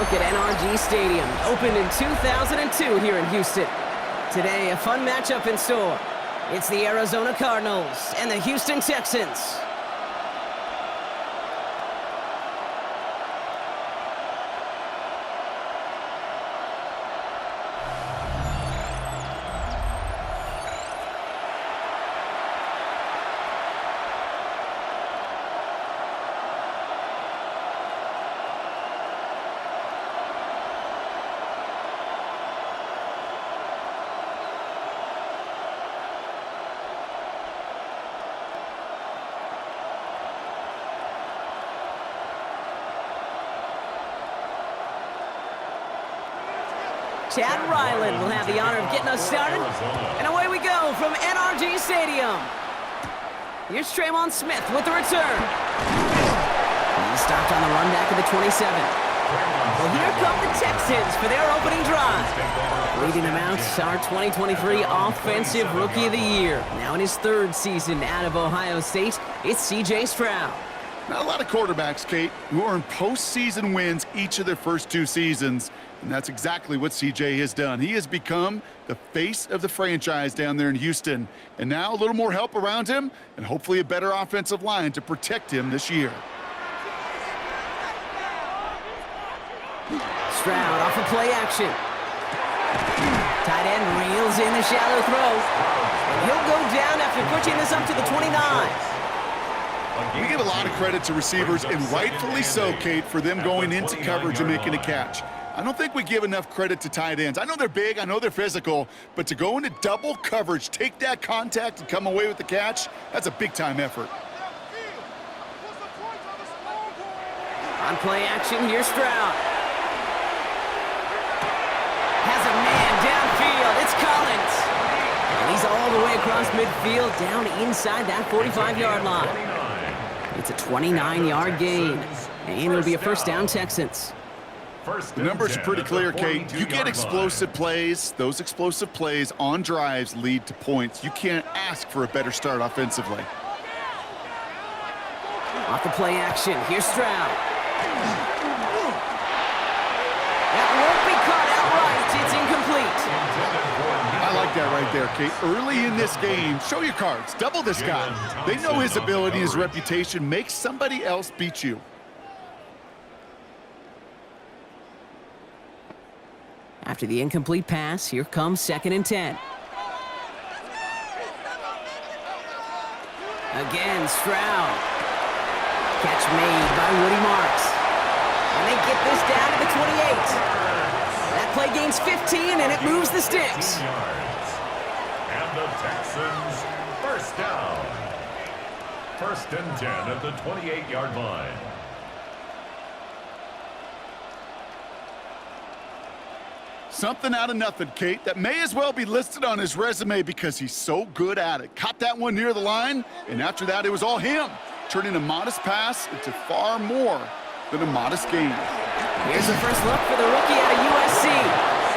look at NRG Stadium, opened in 2002 here in Houston. Today, a fun matchup in store. It's the Arizona Cardinals and the Houston Texans. Chad Ryland will have the honor of getting us started. And away we go from NRG Stadium. Here's Traymon Smith with the return. He stopped on the run back of the 27. Well, here come the Texans for their opening drive. Leading them out, our 2023 Offensive Rookie of the Year. Now in his third season out of Ohio State, it's C.J. Stroud. Not a lot of quarterbacks, Kate, who earn postseason wins each of their first two seasons. And that's exactly what CJ has done. He has become the face of the franchise down there in Houston. And now a little more help around him and hopefully a better offensive line to protect him this year. Stroud off of play action. Tight end reels in the shallow throw. And he'll go down after pushing this up to the 29. We give a lot of credit to receivers, and rightfully so, Kate, for them going into coverage and making a catch. I don't think we give enough credit to tight ends. I know they're big, I know they're physical, but to go into double coverage, take that contact and come away with the catch, that's a big-time effort. On play action, here's Stroud. Has a man downfield, it's Collins. And he's all the way across midfield, down inside that 45-yard line. It's a 29-yard gain, and it'll be a first down, Texans. The numbers are pretty clear, Kate. You get explosive plays. Those explosive plays on drives lead to points. You can't ask for a better start offensively. Off the play action, here's Stroud. That won't be caught outright. It's incomplete. I like that right there, Kate. Early in this game, show your cards. Double this guy. They know his ability, his reputation. Make somebody else beat you. After the incomplete pass, here comes 2nd and 10. Again, Stroud. Catch made by Woody Marks. And they get this down to the 28. That play gains 15, and it moves the sticks. And the Texans, first down. 1st and 10 at the 28-yard line. Something out of nothing, Kate, that may as well be listed on his resume because he's so good at it. Caught that one near the line, and after that, it was all him, turning a modest pass into far more than a modest gain. Here's the first look for the rookie out of USC.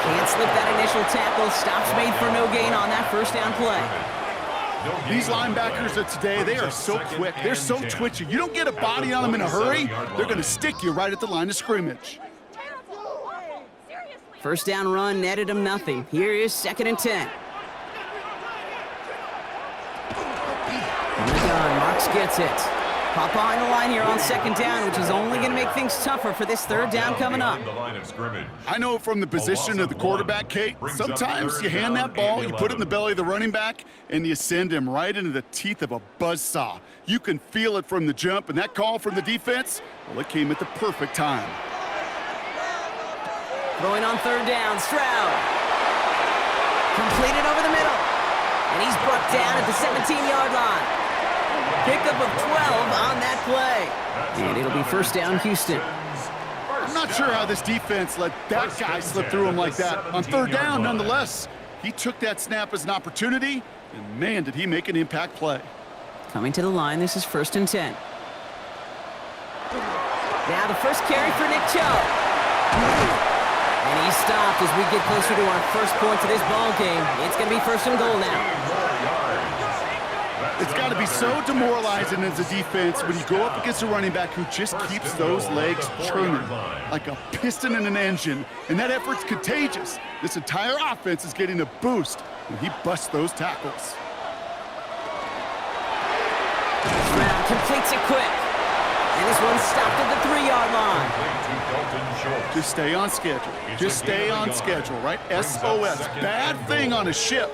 Can't slip that initial tackle. Stops made for no gain on that first down play. These linebackers of today, they are so quick. They're so twitchy. You don't get a body on them in a hurry, they're going to stick you right at the line of scrimmage. First down run netted him nothing. Here is 2nd and 10. On the gun, Marks gets it. Pop behind the line here on 2nd down, which is only going to make things tougher for this 3rd down coming up. I know from the position of the quarterback, Kate, sometimes you hand that ball, you put it in the belly of the running back, and you send him right into the teeth of a buzzsaw. You can feel it from the jump, and that call from the defense, well, it came at the perfect time. Throwing on 3rd down, Stroud. Completed over the middle. And he's brought down at the 17-yard line. Pickup of 12 on that play. And it'll be first down, Houston. I'm not sure how this defense let that guy slip through him like that. On 3rd down, nonetheless, he took that snap as an opportunity, and man, did he make an impact play. Coming to the line, this is 1st and 10. Now the first carry for Nick Chubb. And he's stopped as we get closer to our first point to this ball game. It's going to be 1st and goal now. It's got to can be so demoralizing as a defense when you go up against a running back who just keeps those legs churning like a piston in an engine, and that effort's contagious. This entire offense is getting a boost when he busts those tackles. Brown completes it quick. And this one's stopped at the 3-yard line. Just stay on schedule. Just stay on schedule, right? SOS. Bad thing on a ship.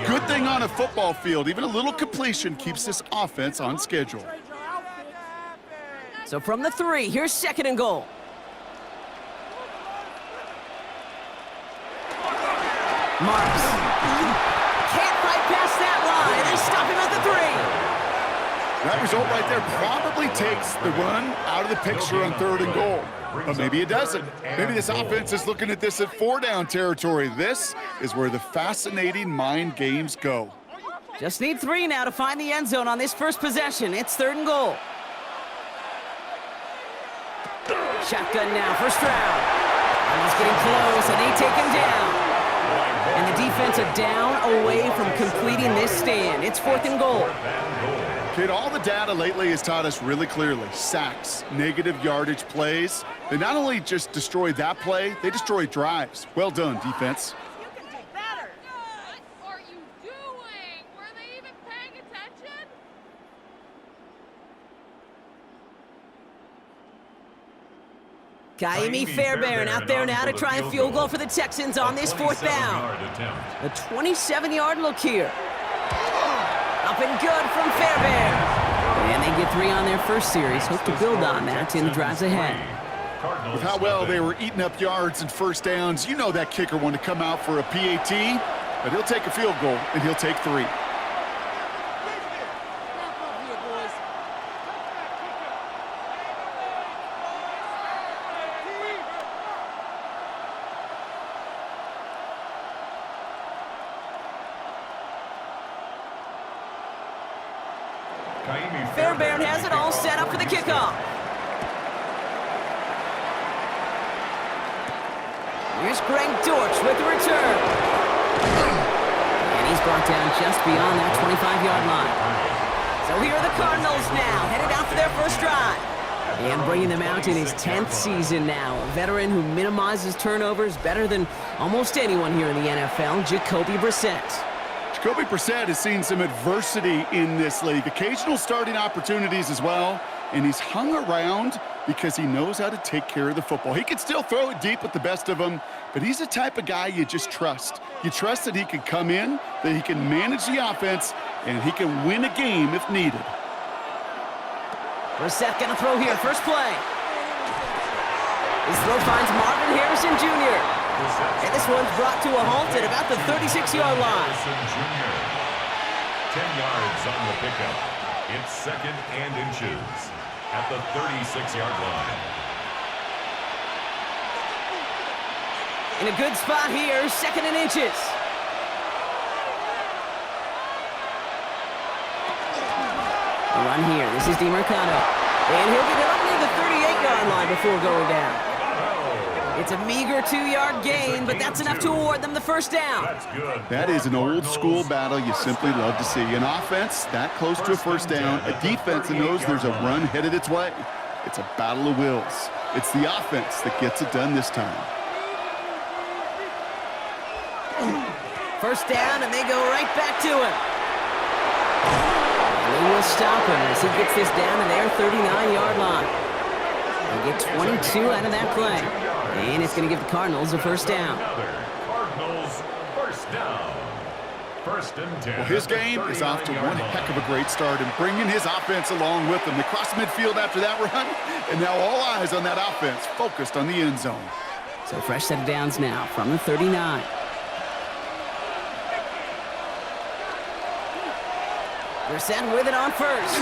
Good thing on a football field. Even a little completion keeps this offense on schedule. So from the 3, here's 2nd and goal. Marks. Can't fight past that line. They stop him at the 3. That result right there probably takes the run out of the picture on 3rd and goal. But maybe it doesn't. Maybe this offense is looking at this at 4-down territory. This is where the fascinating mind games go. Just need 3 now to find the end zone on this first possession. It's 3rd and goal. Shotgun now, first round. He's getting close, and they take him down. And the defense are down away from completing this stand. It's 4th and goal. Kid, all the data lately has taught us really clearly. Sacks, negative yardage plays. They not only just destroy that play, they destroy drives. Well done, defense. You can do better. What are you doing? Were they even paying attention? Kaimi Fairbairn out there now to try a field goal for the Texans on this 4th down. A 27-yard look here. Up and good from Fairbairn. And they get 3 on their first series. Hope to build on that in the drives ahead. With how well they were eating up yards and first downs, you know that kicker wanted to come out for a PAT, but he'll take a field goal, and he'll take 3. Fairbairn has it all set up for the kickoff. Here's Greg Dortch with the return. And he's brought down just beyond that 25-yard line. So here are the Cardinals now, headed out for their first drive. And bringing them out in his 10th season now. A veteran who minimizes turnovers better than almost anyone here in the NFL, Jacoby Brissett. Jacoby Brissett has seen some adversity in this league, occasional starting opportunities as well, and he's hung around because he knows how to take care of the football. He can still throw it deep with the best of them, but he's the type of guy you just trust. You trust that he can come in, that he can manage the offense, and he can win a game if needed. Brissett gonna throw here, first play. His throw finds Marvin Harrison Jr. And this one's brought to a halt at about the 36-yard line. 10 yards on the pickup. It's 2nd and inches at the 36-yard line. In a good spot here, 2nd and inches. A run here. This is DeMercado. And he'll get it up near the 38-yard line before going down. It's a meager 2-yard gain, but that's enough to award them the first down. That is an old-school battle you simply love to see. An offense that close to a first down, a defense that knows there's a run headed its way. It's a battle of wills. It's the offense that gets it done this time. First down, and they go right back to him. And they will stop him as he gets this down to their 39-yard line. They get 22 out of that play. And it's going to give the Cardinals a first down. Cardinals first down. 1st and 10. Well, his game is off to one heck of a great start and bringing his offense along with him. They cross midfield after that run, and now all eyes on that offense focused on the end zone. So fresh set of downs now from the 39. Brissett with it on first.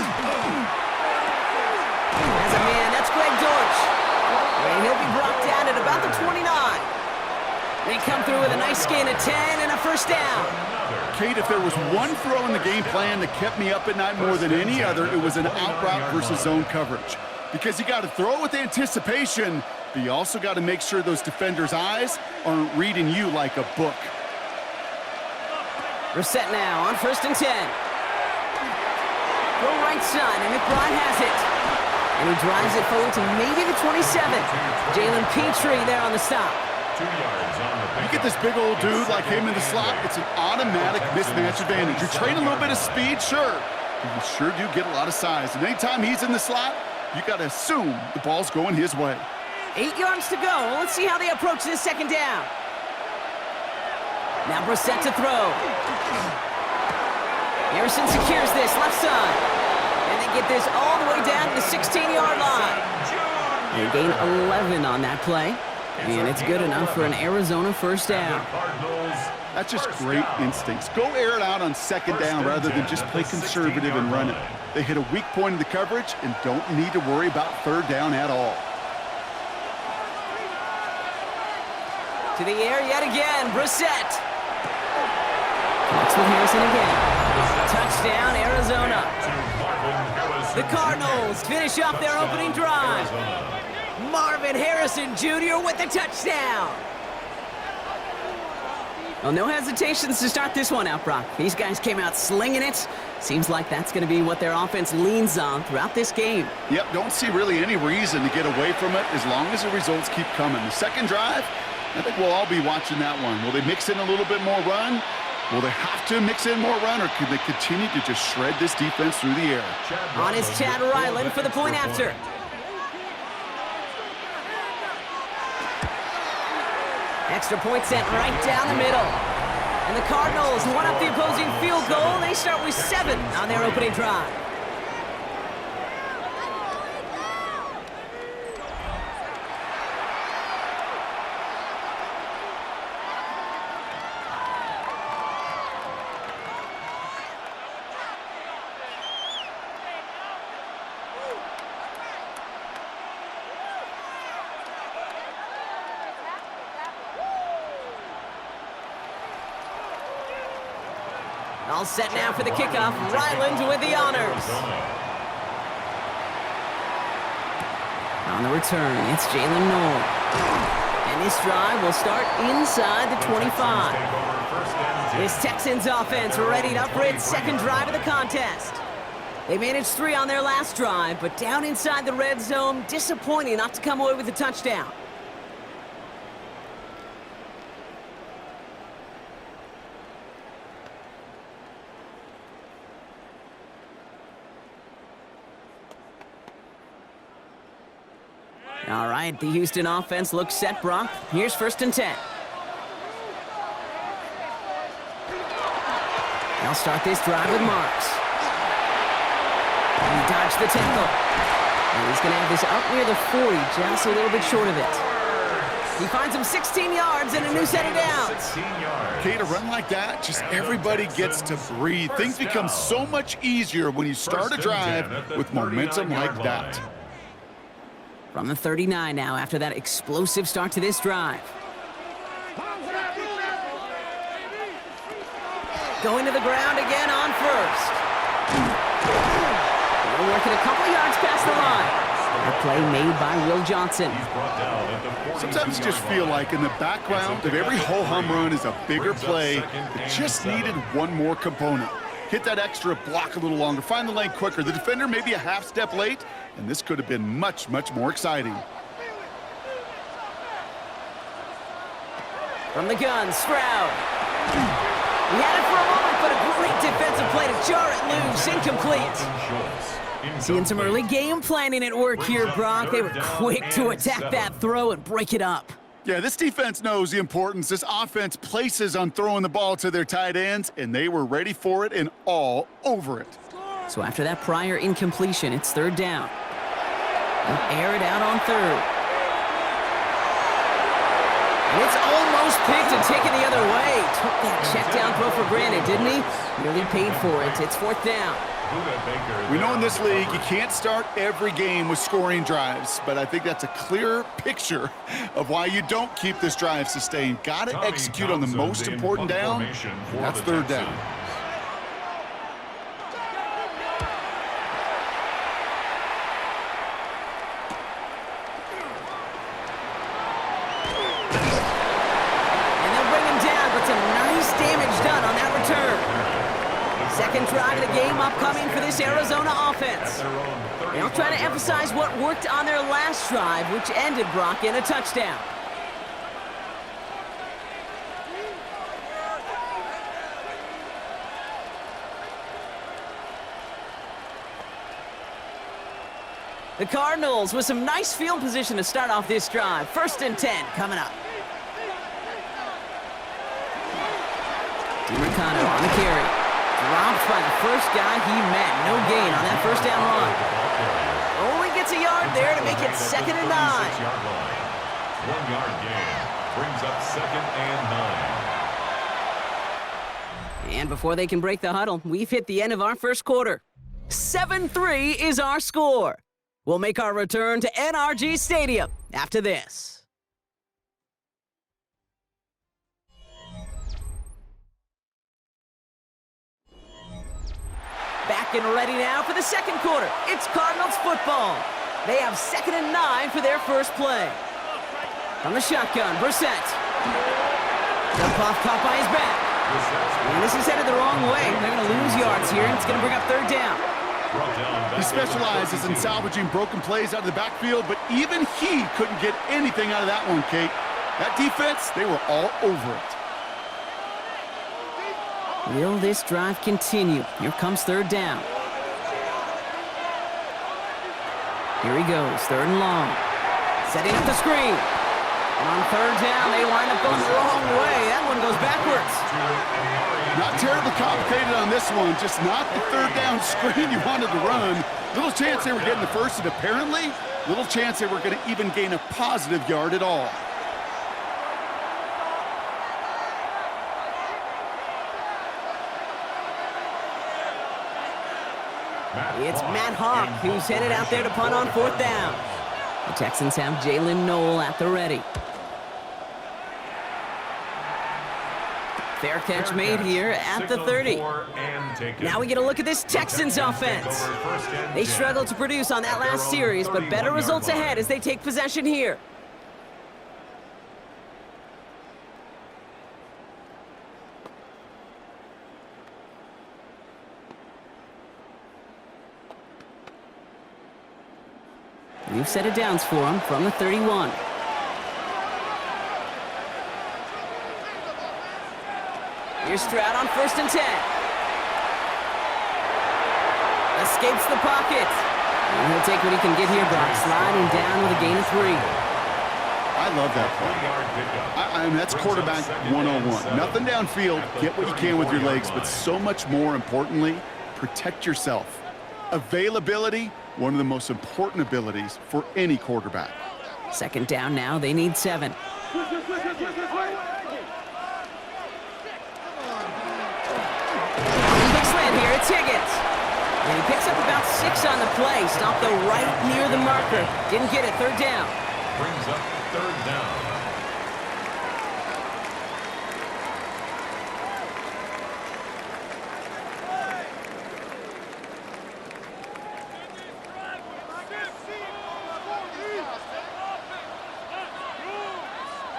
As a man, that's Greg Dortch. And he'll be brought down at about the 29. They come through with a nice gain of 10 and a first down. Kate, if there was one throw in the game plan that kept me up at night more than any other, it was an out route versus zone coverage. Because you got to throw with anticipation, but you also got to make sure those defenders' eyes aren't reading you like a book. Brissett now on 1st and 10. right side, and McBride has it. And he drives it forward to maybe the 27. Jalen Petrie there on the stop. 2 yards on the You get this big old dude like him in the slot, it's an automatic mismatch advantage. You train a little bit of speed, sure, but you sure do get a lot of size. And anytime he's in the slot, you got to assume the ball's going his way. 8 yards to go. Let's see how they approach this second down. Now Brissett to throw. Harrison secures this left side. And they get this all the way down to the 16-yard line. They gain 11 on that play. And it's good enough for an Arizona first down. That's just great instincts. Go air it out on second down rather than just play conservative and run it. They hit a weak point in the coverage and don't need to worry about third down at all. To the air yet again, Brissett. Connects with Harrison again. Touchdown, Arizona. The Cardinals finish off their opening drive. Marvin Harrison Jr. with the touchdown. Well, no hesitations to start this one out, Brock. These guys came out slinging it. Seems like that's going to be what their offense leans on throughout this game. Yep, don't see really any reason to get away from it as long as the results keep coming. The second drive, I think we'll all be watching that one. Will they mix in a little bit more run? Will they have to mix in more run, or can they continue to just shred this defense through the air? On is Chad Ryland for the point after. Extra point sent right down the middle. And the Cardinals one up the opposing field goal. They start with 7 on their opening drive. All set now for the kickoff. Ryland with the honors. On the return, it's Jalen Noel. And this drive will start inside the 25. This Texans offense readied up for its second drive of the contest. They managed 3 on their last drive, but down inside the red zone, disappointing not to come away with a touchdown. All right, the Houston offense looks set, Brock. Here's 1st and 10. They'll start this drive with Marks. He dodged the tackle. And he's going to have this up near the 40, just a little bit short of it. He finds him 16 yards and a new set of downs. Okay, to run like that, just everybody gets to breathe. Things become so much easier when you start a drive with momentum like that. From the 39 now after that explosive start to this drive. Going to the ground again on first. We're working a couple yards past the line. A play made by Will Johnson. Sometimes you just feel like in the background of every ho-hum run is a bigger play that just needed one more component. Hit that extra block a little longer, find the lane quicker. The defender may be a half step late, and this could have been much, much more exciting. From the gun, Stroud. He had it for a moment, but a great defensive play to jar it loose, incomplete. Seeing some early game planning at work here, Brock. They were quick to attack that throw and break it up. Yeah, this defense knows the importance this offense places on throwing the ball to their tight ends, and they were ready for it and all over it. So after that prior incompletion, it's 3rd down. They'll air it out on 3rd. And it's almost picked and taken the other way. Took that check down throw for granted, didn't he? Really paid for it. It's 4th down. We know in this league you can't start every game with scoring drives, but I think that's a clear picture of why you don't keep this drive sustained. Got to execute on the most important down, and that's 3rd down. Second drive of the game upcoming for this Arizona offense. They'll try to emphasize what worked on their last drive, which ended, Brock, in a touchdown. The Cardinals with some nice field position to start off this drive. 1st and 10 coming up. DiMarcano on the carry. Dropped by the first guy he met. No gain on that first down run. Only gets a yard there to make it 2nd and 9. 1 yard gain brings up 2nd and 9. And before they can break the huddle, we've hit the end of our first quarter. 7-3 is our score. We'll make our return to NRG Stadium after this. Back and ready now for the second quarter. It's Cardinals football. They have 2nd and 9 for their first play. From the shotgun, Brissett. Dump off caught by his back. And this is headed the wrong way. They're going to lose yards here, and it's going to bring up 3rd down. He specializes in salvaging broken plays out of the backfield, but even he couldn't get anything out of that one, Kate. That defense, they were all over it. Will this drive continue? Here comes 3rd down. Here he goes, 3rd and long. Setting up the screen. And on 3rd down, they wind up going the wrong way. That one goes backwards. Not terribly complicated on this one, just not the 3rd down screen you wanted to run. Little chance they were getting the first, and apparently, little chance they were going to even gain a positive yard at all. It's Matt Hawk who's headed out there to punt on 4th down. The Texans have Jalen Noel at the ready. Fair catch made here at the 30. Now we get a look at this Texans offense. They struggled to produce on that last series, but better results ahead as they take possession here. New set of downs for him from the 31. Here's Stroud on 1st and 10. Escapes the pocket. And he'll take what he can get here, Brock. Sliding down with a gain of 3. I love that play. I mean, that's quarterback 101. Nothing downfield. Get what you can with your legs, but so much more importantly, protect yourself. Availability, one of the most important abilities for any quarterback. 2nd down now. They need 7. Here it's Higgins. And he picks up about 6 on the play. Stopped the right near the marker. Didn't get it. 3rd down. Brings up 3rd down.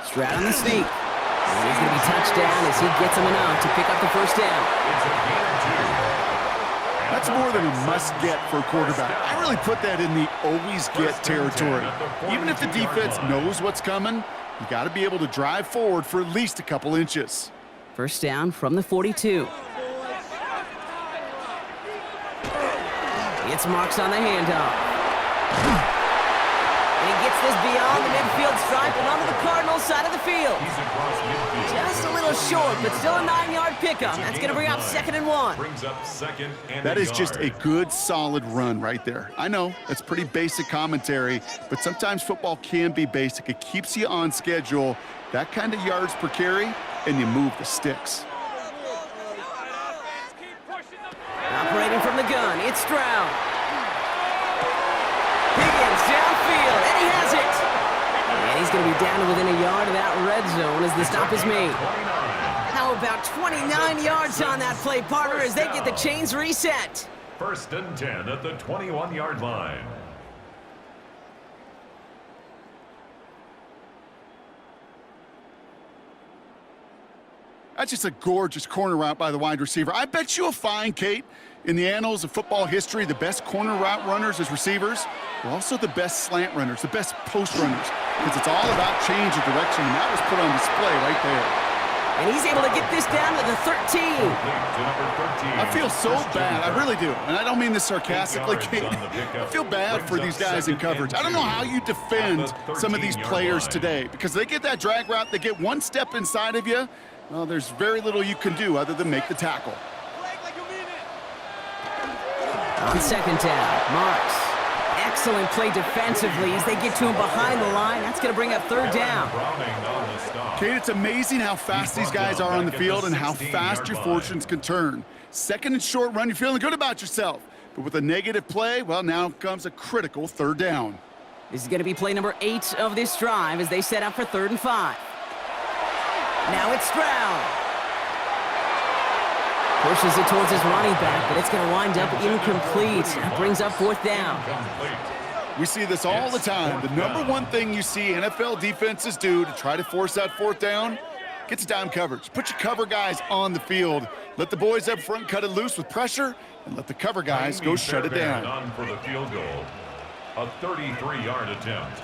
Stroud on the sneak. And he's going to be touched down as he gets him enough to pick up the 1st down. It's a gain of 2. That's more than a must-get for a quarterback. I really put that in the always-get territory. Even if the defense knows what's coming, you got to be able to drive forward for at least a couple inches. 1st down from the 42. It's Marks on the handoff. And he gets this beyond the midfield stripe and onto the Cardinals side of the field. Just a little short, but still a 9-yard pickup. That's going to bring up 2nd and 1. Brings up 2nd and That is just a good, solid run right there. I know, that's pretty basic commentary, but sometimes football can be basic. It keeps you on schedule, that kind of yards per carry, and you move the sticks. Operating from the gun, it's Stroud. Higgins downfield, and he has it. And he's going to be down to within a yard of that red zone as the stop is made. How about 29 yards on that play, partner, as they get the chains reset. 1st and 10 at the 21-yard line. That's just a gorgeous corner route by the wide receiver. I bet you'll find, Kate, in the annals of football history, the best corner route runners as receivers are also the best slant runners, the best post runners, because it's all about change of direction, and that was put on display right there. And he's able to get this down to the 13. I feel so bad. I really do. And I don't mean this sarcastically, Kate. I feel bad for these guys in coverage. I don't know how you defend some of these players today, because they get that drag route, they get one step inside of you. Well, there's very little you can do other than make the tackle. On second down, Marks. Excellent play defensively as they get to him behind the line. That's going to bring up third down. Kate, it's amazing how fast these guys are on the field and how fast your fortunes can turn. Second and short run, you're feeling good about yourself. But with a negative play, well, now comes a critical third down. This is going to be play number 8 of this drive as they set up for 3rd and 5. Now it's Stroud. Pushes it towards his running back, but it's going to wind up incomplete. That brings up 4th down. We see this all the time. The number one thing you see NFL defenses do to try to force that 4th down, get to dime coverage. Put your cover guys on the field. Let the boys up front cut it loose with pressure, and let the cover guys go shut it down. On for the field goal, a 33-yard attempt.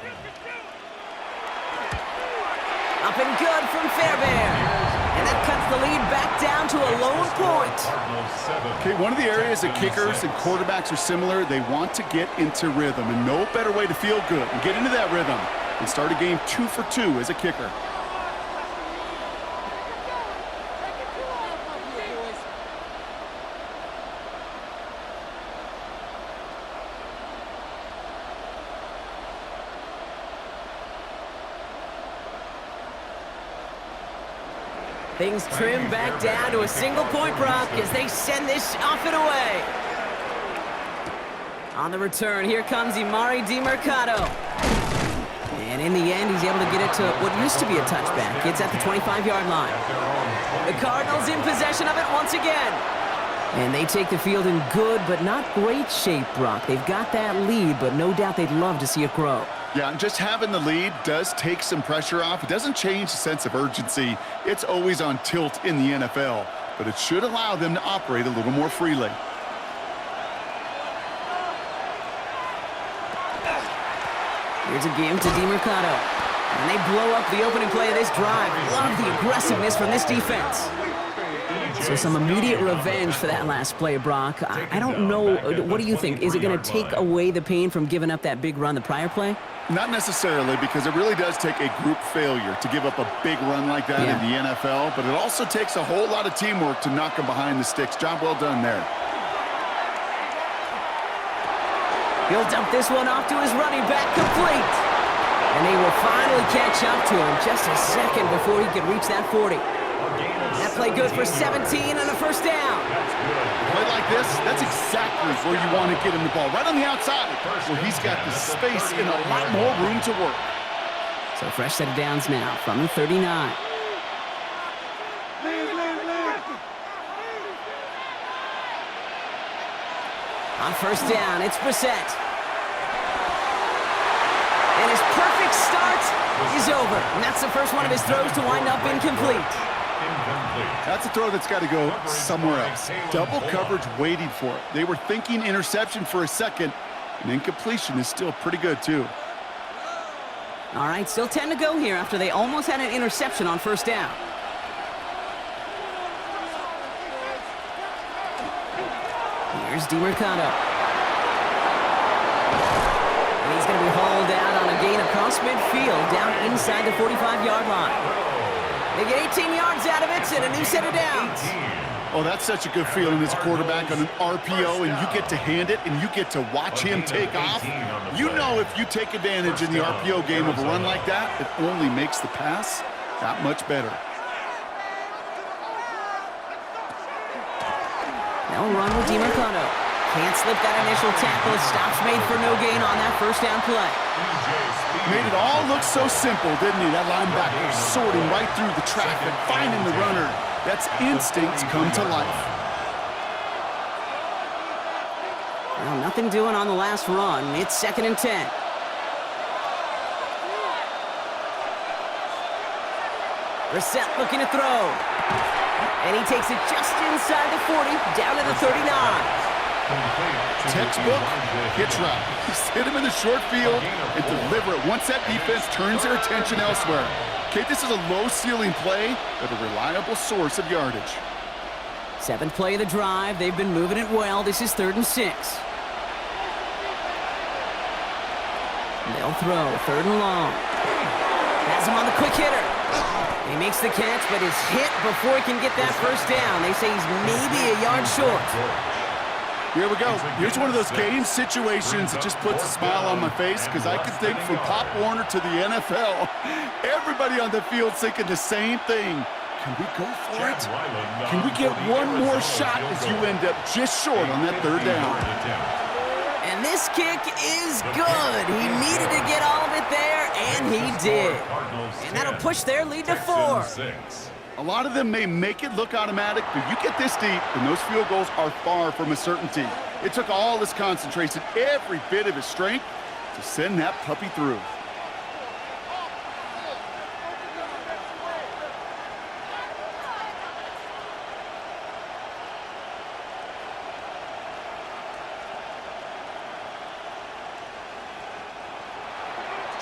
Up and good from Fairbairn. And that cuts the lead back down to a lone point. Okay, one of the areas that kickers and quarterbacks are similar, they want to get into rhythm. And no better way to feel good and get into that rhythm and start a game 2 for 2 as a kicker. Things trim back down to a single-point Brock as they send this off and away. On the return, here comes Emari DeMercado. And in the end, he's able to get it to what used to be a touchback. It's at the 25-yard line. The Cardinals in possession of it once again. And they take the field in good but not great shape, Brock. They've got that lead, but no doubt they'd love to see it grow. Yeah, and just having the lead does take some pressure off. It doesn't change the sense of urgency. It's always on tilt in the NFL, but it should allow them to operate a little more freely. Here's a give to DeMercado. And they blow up the opening play of this drive. Love the aggressiveness from this defense. So some immediate revenge for that last play, Brock. I don't know. What do you think? Is it going to take away the pain from giving up that big run the prior play? Not necessarily, because it really does take a group failure to give up a big run like that in the NFL, but it also takes a whole lot of teamwork to knock them behind the sticks. Job well done there. He'll dump this one off to his running back, complete. And they will finally catch up to him just a second before he could reach that 40. That play good for 17 and a first down. A play like this, that's exactly where you want to get him the ball. Right on the outside, where he's got the space and a lot more room to work. So fresh set of downs now from the 39. On first down, it's Brissett. And his perfect start is over. And that's the first one of his throws to wind up incomplete. That's a throw that's got to go somewhere else. Double coverage waiting for it. They were thinking interception for a second, and incompletion is still pretty good, too. All right, still 10 to go here after they almost had an interception on first down. Here's DeMercado. And he's going to be hauled out on a gain across midfield down inside the 45-yard line. They get 18 yards out of it and a new set of downs. Oh, that's such a good feeling as a quarterback on an RPO, and you get to hand it, and you get to watch him take off. You know if you take advantage in the RPO game of a run like that, it only makes the pass that much better. Now a run with DeMercado. Can't slip that initial tackle. Stops made for no gain on that first down play. Made it all look so simple, didn't he? That linebacker sorting right through the traffic, finding the runner. That's instincts come to life. Well, nothing doing on the last run. It's 2nd and 10. Brissett looking to throw. And he takes it just inside the 40, down to the 39. Textbook hitch route. Just hit him in the short field and deliver it once that defense turns their attention elsewhere. Okay, this is a low-ceiling play, but a reliable source of yardage. 7th play of the drive. They've been moving it well. This is 3rd and 6. They'll throw, 3rd and long. Has him on the quick hitter. He makes the catch, but is hit before he can get that first down. They say he's maybe a yard short. Here we go. Here's one of those game situations that just puts a smile on my face because I can think from Pop Warner to the NFL, everybody on the field thinking the same thing. Can we go for it? Can we get one more shot as you end up just short on that 3rd down? And this kick is good. He needed to get all of it there, and he did. And that'll push their lead to 4. A lot of them may make it look automatic, but you get this deep, and those field goals are far from a certainty. It took all his concentration, every bit of his strength, to send that puppy through.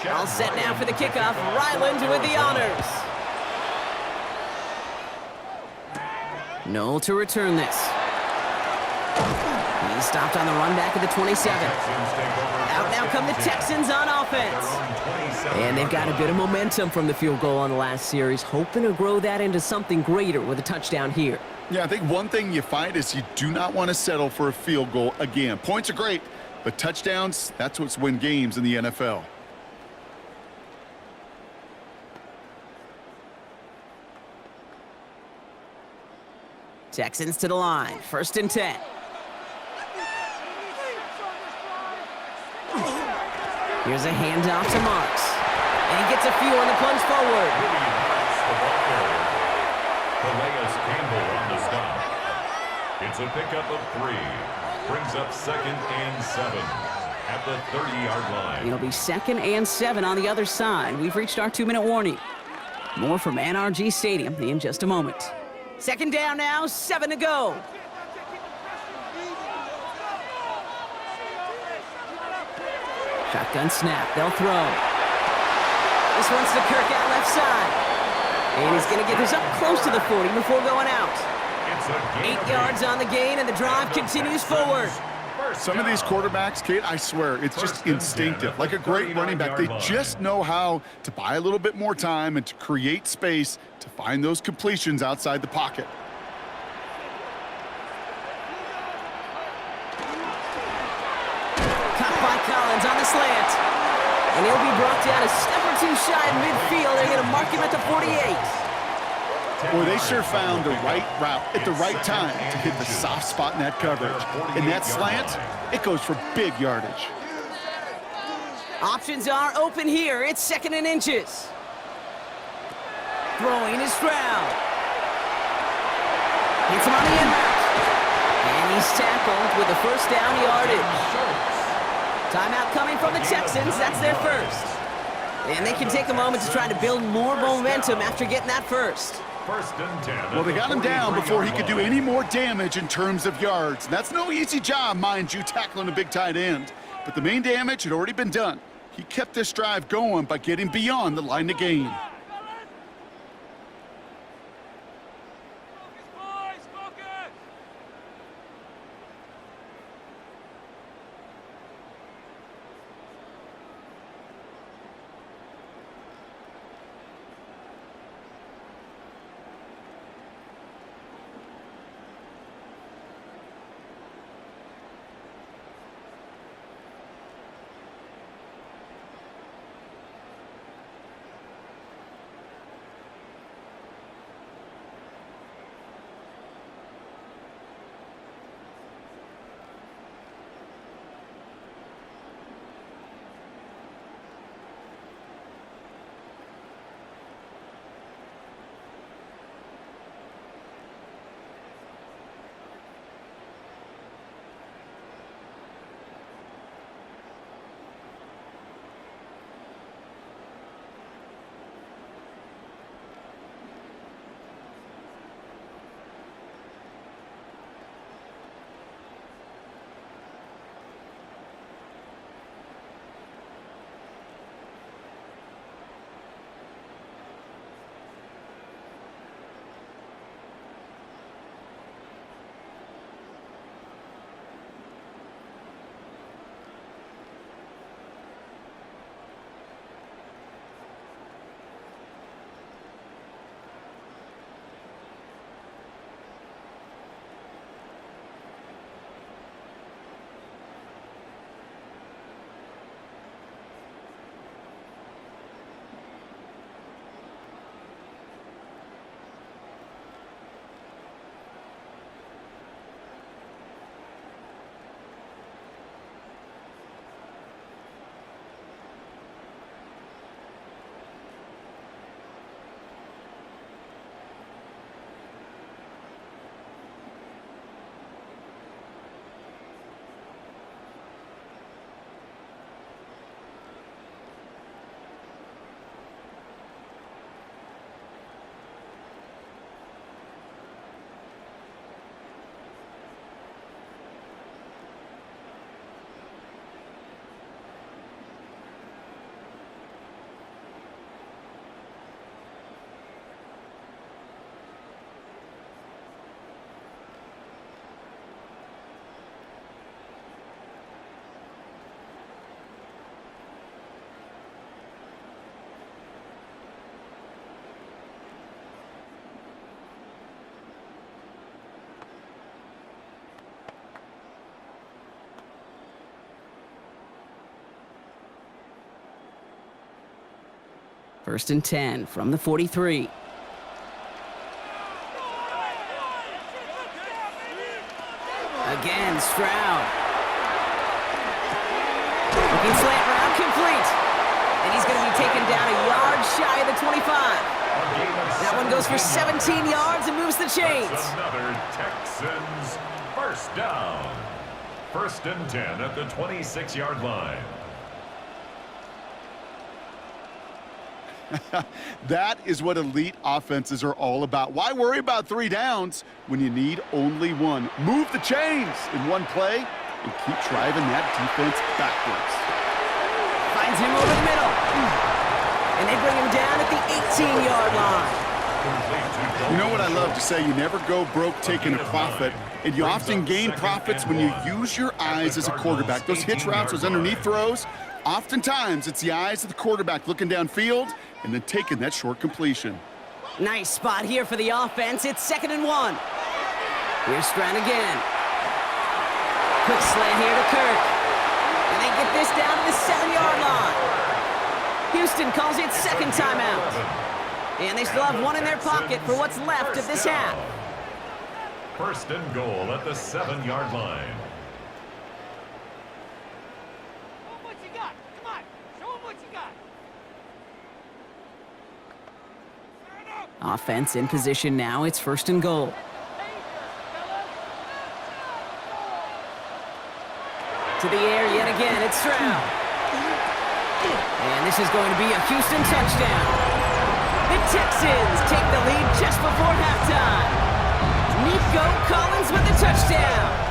All set now for the kickoff. Ryland with the honors. Noel to return this. He's stopped on the run back at the 27. Out now come the Texans on offense. And they've got a bit of momentum from the field goal on the last series, hoping to grow that into something greater with a touchdown here. Yeah, I think one thing you find is you do not want to settle for a field goal again. Points are great, but touchdowns, that's what's win games in the NFL. Texans to the line, 1st and 10. Here's a handoff to Marks. And he gets a few on the plunge forward. On the stop. It's a pickup of 3. Brings up 2nd and 7 at the 30-yard line. It'll be 2nd and 7 on the other side. We've reached our 2-minute warning. More from NRG Stadium in just a moment. 2nd down now, 7 to go. Shotgun snap, they'll throw. This one's to Kirk out left side. And he's going to get this up close to the 40 before going out. 8 yards on the gain, and the drive continues forward. Some of these quarterbacks, Kate, I swear, it's just instinctive. Like a great running back, they just know how to buy a little bit more time and to create space to find those completions outside the pocket. Caught by Collins on the slant. And he'll be brought down a step or 2 shy of midfield. They're going to mark him at the 48. Boy, they sure found the right route at the right time to hit the soft spot in that coverage. And that slant, it goes for big yardage. Options are open here. It's 2nd and inches. Throwing is Stroud. Hits him on the end route. And he's tackled with the 1st down yardage. Timeout coming from the Texans. That's their first. And they can take a moment to try to build more momentum after getting that first. 1st and 10. Well, they got him down before he could do any more damage in terms of yards. That's no easy job, mind you, tackling a big tight end. But the main damage had already been done. He kept this drive going by getting beyond the line of gain. First and 10 from the 43. Again, Stroud. Looking slant route, complete. And he's going to be taken down a yard shy of the 25. That one goes for 17 yards and moves the chains. That's another Texans first down. First and 10 at the 26-yard line. That is what elite offenses are all about. Why worry about 3 downs when you need only one? Move the chains in one play and keep driving that defense backwards. Finds him over the middle. And they bring him down at the 18-yard line. You know what I love to say? You never go broke taking a profit, and you often gain profits when you use your eyes as a quarterback. Those hitch routes, those underneath throws, oftentimes it's the eyes of the quarterback looking downfield and then taking that short completion. Nice spot here for the offense. It's 2nd and 1. Here's Stroud again. Quick slant here to Kirk. And they get this down to the 7-yard line. Houston calls it second timeout. And they still have one in their pocket for what's left of this half. First and goal at the 7-yard line. Show 'em what you got. Come on. Show 'em what you got. Offense in position now. It's 1st and goal. To the air yet again. It's Stroud. And this is going to be a Houston touchdown. The Texans take the lead just before halftime. Nico Collins with the touchdown.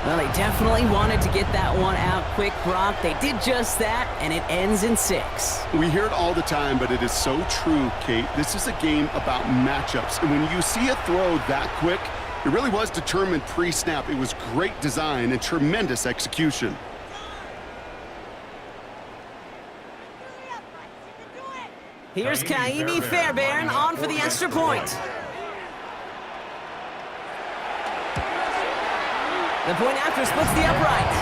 Well, they definitely wanted to get that one out quick, Brock. They did just that, and it ends in 6. We hear it all the time, but it is so true, Kate. This is a game about matchups. And when you see a throw that quick, it really was determined pre-snap. It was great design and tremendous execution. Here's Kaimi Fairbairn on for the extra point. The point after splits the upright.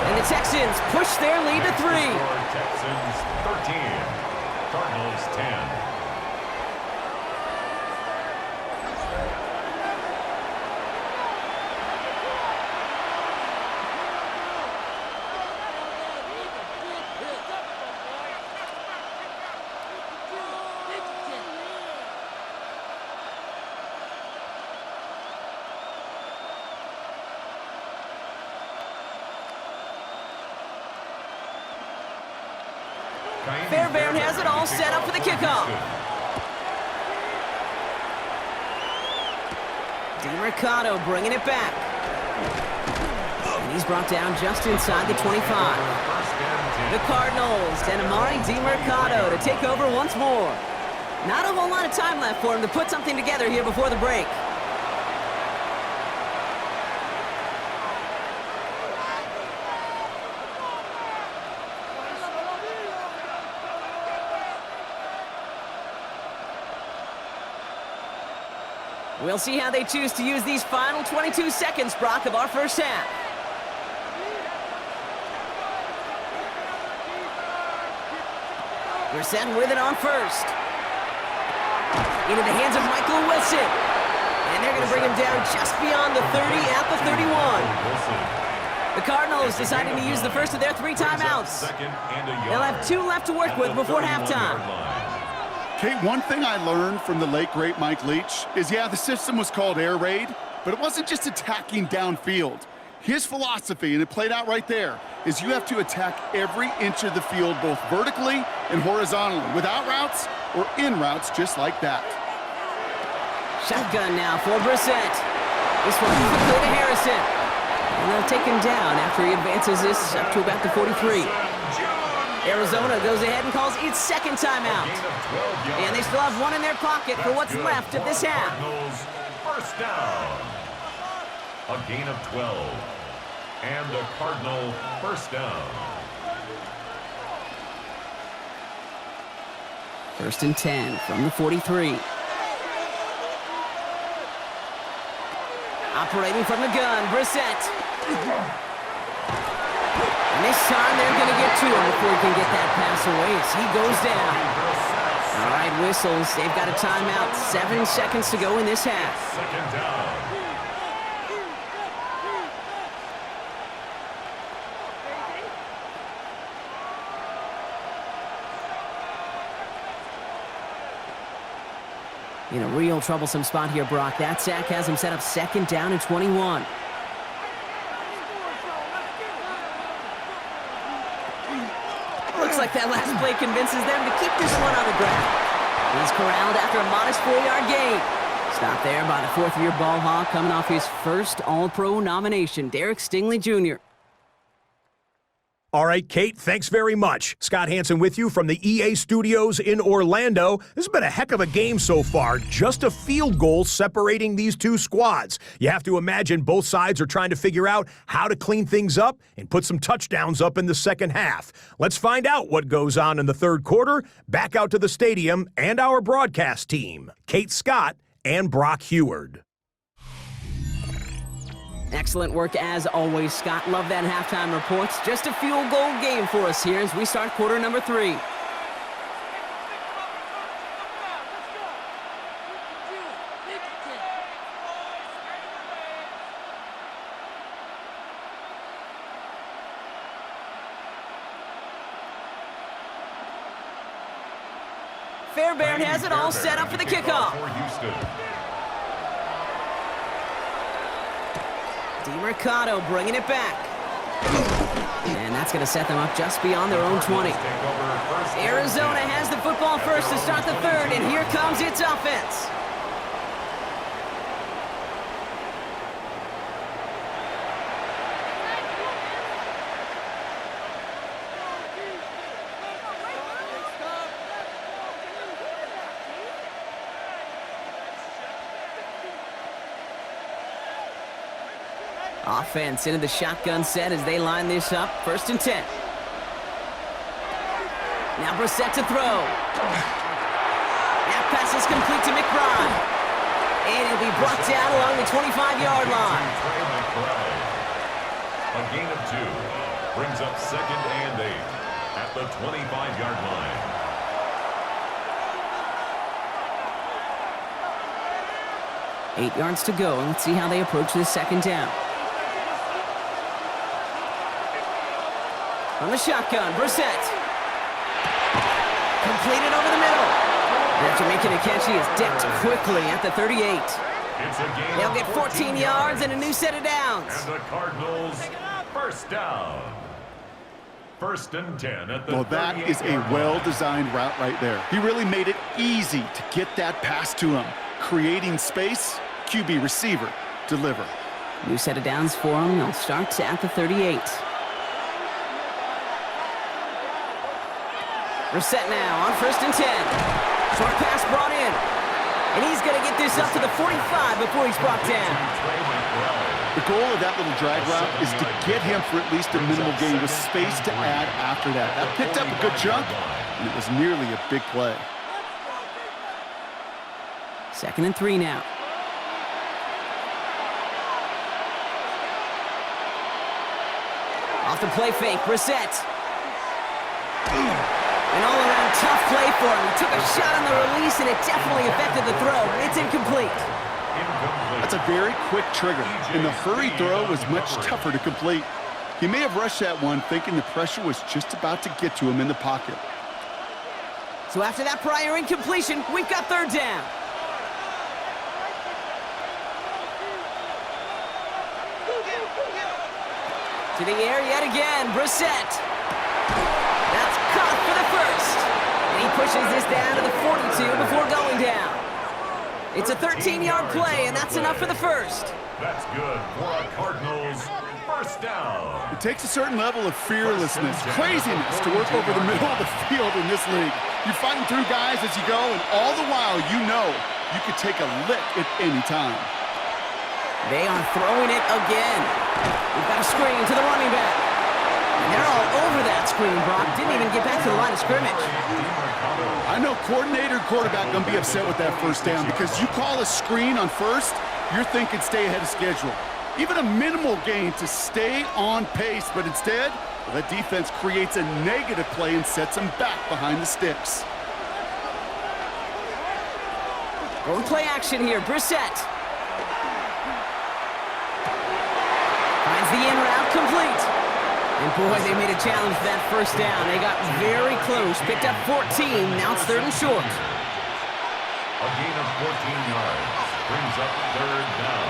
And the Texans push their lead to 3. Texans 13, Cardinals 10. Fairbairn has it all set up for the kickoff. DeMercado bringing it back. And he's brought down just inside the 25. The Cardinals and Amari DeMercado to take over once more. Not a whole lot of time left for him to put something together here before the break. We'll see how they choose to use these final 22 seconds, Brock, of our first half. Brissett with it on first. Into the hands of Michael Wilson. And they're going to bring him down just beyond the 30 at the 31. The Cardinals deciding to use the first of their 3 timeouts. They'll have 2 left to work with before halftime. Kate, one thing I learned from the late, great Mike Leach is, yeah, the system was called air raid, but it wasn't just attacking downfield. His philosophy, and it played out right there, is you have to attack every inch of the field, both vertically and horizontally, without routes or in routes just like that. Shotgun now for Brissett. This one quickly to Harrison. And they'll take him down after he advances this up to about the 43. Arizona goes ahead and calls its second timeout. And they still have one in their pocket for what's left of this half. First down. A gain of 12. And a Cardinal first down. First and 10 from the 43. Operating from the gun, Brissett. And this time they're going to get to him before he can get that pass breaks away as he goes down. All right, whistles. They've got a timeout. 7 seconds to go in this half. Second down. In a real troublesome spot here, Brock. That sack has him set up 2nd down and 21. Looks like that last play convinces them to keep this one on the ground. He's corralled after a modest 4-yard gain. Stopped there by the 4th-year ball hawk coming off his first All-Pro nomination, Derek Stingley Jr. All right, Kate, thanks very much. Scott Hansen with you from the EA Studios in Orlando. This has been a heck of a game so far. Just a field goal separating these two squads. You have to imagine both sides are trying to figure out how to clean things up and put some touchdowns up in the second half. Let's find out what goes on in the third quarter. Back out to the stadium and our broadcast team, Kate Scott and Brock Heward. Excellent work as always, Scott. Love that halftime reports. Just a field goal game for us here as we start quarter number 3. Fairbairn has it all set up for the kickoff. DeMercado bringing it back. And that's going to set them up just beyond their own 20. Arizona has the football first to start the third, and here comes its offense. Offense into the shotgun set as they line this up. 1st and 10. Now Brissett to throw. That pass is complete to McBride. And he'll be brought down along the 25-yard line. A gain of 2 brings up 2nd and 8 at the 25-yard line. Eight yards to go, and let's see how they approach this 2nd down. On the shotgun, Brissett. Completed over the middle. After making a catch, he is decked quickly at the 38. They'll get 14 yards and a new set of downs. And the Cardinals, 1st down. 1st and 10 at the Well, that is a well-designed route right there. He really made it easy to get that pass to him. Creating space, QB receiver, deliver. New set of downs for him. They'll start at the 38. Brissett now on 1st and 10. Short pass brought in. And he's going to get this up to the 45 before he's brought down. The goal of that little drag route is to get him for at least a minimal gain with space to add after that. That picked up a good chunk, and it was nearly a big play. 2nd and 3 now. Off the play fake, Brissett. An all-around tough play for him. He took a shot on the release, and it definitely affected the throw. It's incomplete. That's a very quick trigger, and the hurry throw was much tougher to complete. He may have rushed that one thinking the pressure was just about to get to him in the pocket. So after that prior incompletion, we've got 3rd down. To the air yet again, Brissett. That's caught for the 1st. And he pushes this down to the 42 before going down. It's a 13-yard play, and that's enough for the 1st. That's good for a Cardinals 1st down. It takes a certain level of fearlessness, craziness to work over the middle of the field in this league. You're fighting through guys as you go, and all the while you know you could take a lick at any time. They are throwing it again. We've got a screen to the running back. And they're all over that screen, Brock. Didn't even get back to the line of scrimmage. I know coordinator and quarterback going to be upset with that 1st down because you call a screen on 1st, you're thinking stay ahead of schedule. Even a minimal gain to stay on pace, but instead, The defense creates a negative play and sets him back behind the sticks. Going play action here, Brissett. Finds the in route complete. And boy, they made a challenge for that first down. They got very close, picked up 14, now it's 3rd and short. A gain of 14 yards brings up 3rd down.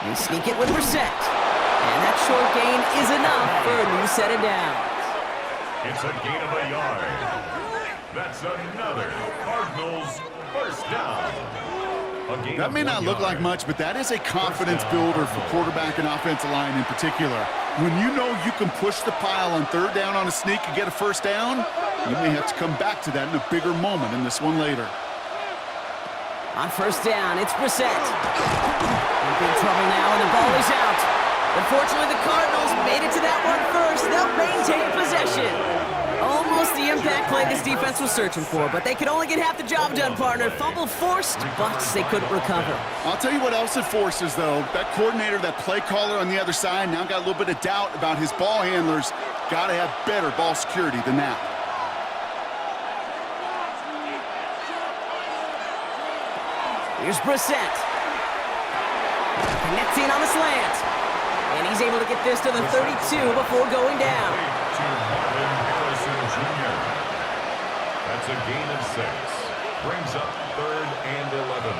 They sneak it with Brissett. And that short gain is enough for a new set of downs. It's a gain of a yard. That's another Cardinals first down. That may not look like much, but that is a confidence builder for quarterback and offensive line in particular. When you know you can push the pile on 3rd down on a sneak and get a first down, you may have to come back to that in a bigger moment in this one later. On 1st down, it's Brissett. In big trouble now, and the ball is out. Unfortunately, the Cardinals made it to that one first. They'll maintain possession. Almost the impact play this defense was searching for, but they could only get half the job done, partner. Fumble forced, but they couldn't recover. I'll tell you what else it forces, though. That coordinator, that play caller on the other side, now got a little bit of doubt about his ball handlers. Got to have better ball security than that. Here's Brissett. Connecting on the slant. And he's able to get this to the 32 before going down. That's a gain of 6. Brings up 3rd and 11.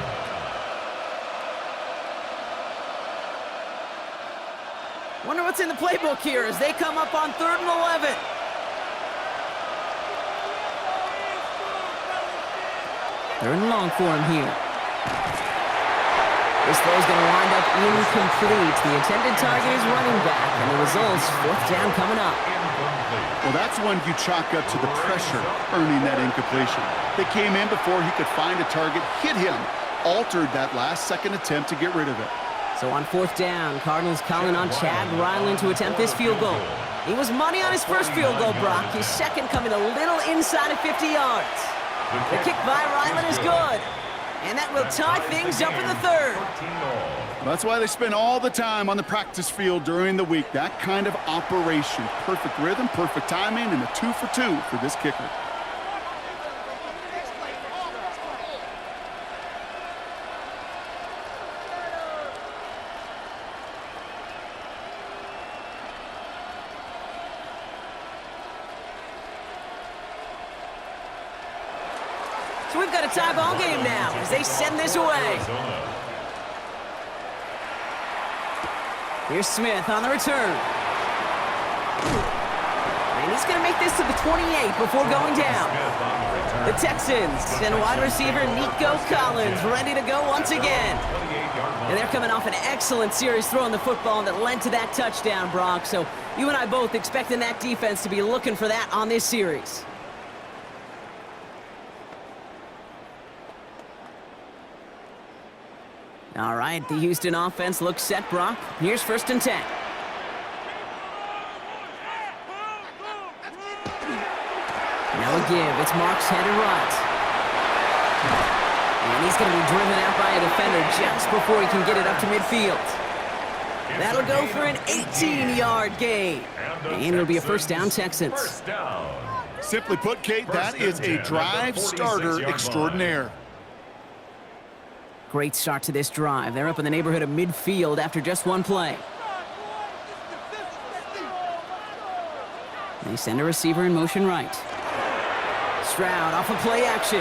Wonder what's in the playbook here as they come up on 3rd and 11. Third and long for him here. This throw is going to wind up incomplete. The intended target is running back, and the result's 4th down coming up. Well, that's one you chalk up to the pressure earning that incompletion. They came in before he could find a target, hit him, altered that last-second attempt to get rid of it. So on 4th down, Cardinals calling on Chad Ryland to attempt this field goal. He was money on his first field goal, Brock. His second coming a little inside of 50 yards. The kick by Ryland is good. And that will tie things up in the 3rd. That's why they spend all the time on the practice field during the week. That kind of operation. Perfect rhythm, perfect timing, and a 2 for 2 for this kicker. So we've got a tie ball game now as they send this away. Here's Smith on the return. And he's going to make this to the 28 before going down. The Texans send wide receiver Nico Collins ready to go once again. And they're coming off an excellent series throwing the football that led to that touchdown, Brock. So you and I both expecting that defense to be looking for that on this series. All right, the Houston offense looks set, Brock. Here's 1st and 10. Now a give. It's Marks headed right. And he's going to be driven out by a defender just before he can get it up to midfield. That'll go for an 18-yard gain. And it'll be a 1st down, Texans. Simply put, Kate, that is a drive starter extraordinaire. Great start to this drive. They're up in the neighborhood of midfield after just one play. They send a receiver in motion right. Stroud off of play action.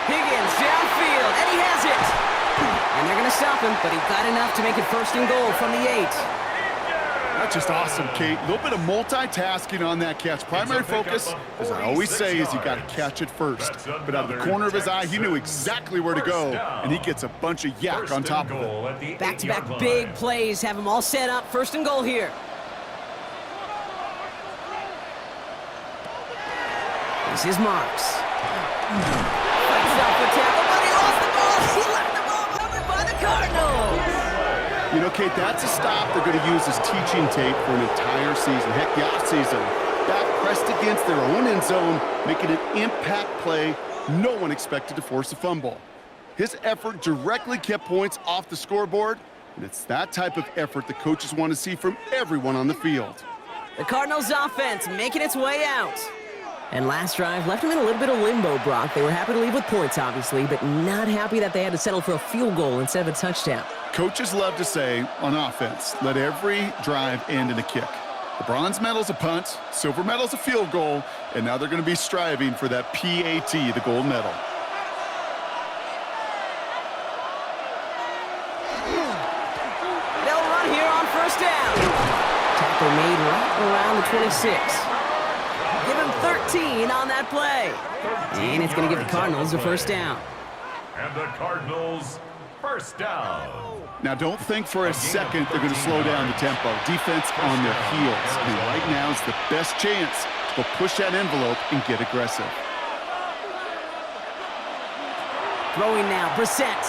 Higgins downfield, and he has it. And they're going to stop him, but he got enough to make it 1st and goal from the 8. That's just awesome, Kate. A little bit of multitasking on that catch. Primary focus, as I always say, is you got to catch it first. But out of the corner of his eye, he knew exactly where to go, and he gets a bunch of yak on top of it. Back-to-back big plays have him all set up. 1st and goal here. This is Marks. Fights off the tackle, but he lost the ball. He left the ball covered by the Cardinals. You know, Kate, that's a stop they're going to use as teaching tape for an entire season. Heck, yeah, season. Back pressed against their own end zone, making an impact play no one expected to force a fumble. His effort directly kept points off the scoreboard, and it's that type of effort the coaches want to see from everyone on the field. The Cardinals offense making its way out. And last drive left them in a little bit of limbo, Brock. They were happy to leave with points, obviously, but not happy that they had to settle for a field goal instead of a touchdown. Coaches love to say, on offense, let every drive end in a kick. The bronze medal's a punt, silver medal's a field goal, and now they're going to be striving for that PAT, the gold medal. They'll run here on first down. Tackle made right around the 26. Give him 13 on that play. And it's going to give the Cardinals a first down. And the Cardinals, first down. Now, don't think for a second they're going to slow down the tempo. Defense on their heels. And right now is the best chance to go push that envelope and get aggressive. Throwing now, Brissett.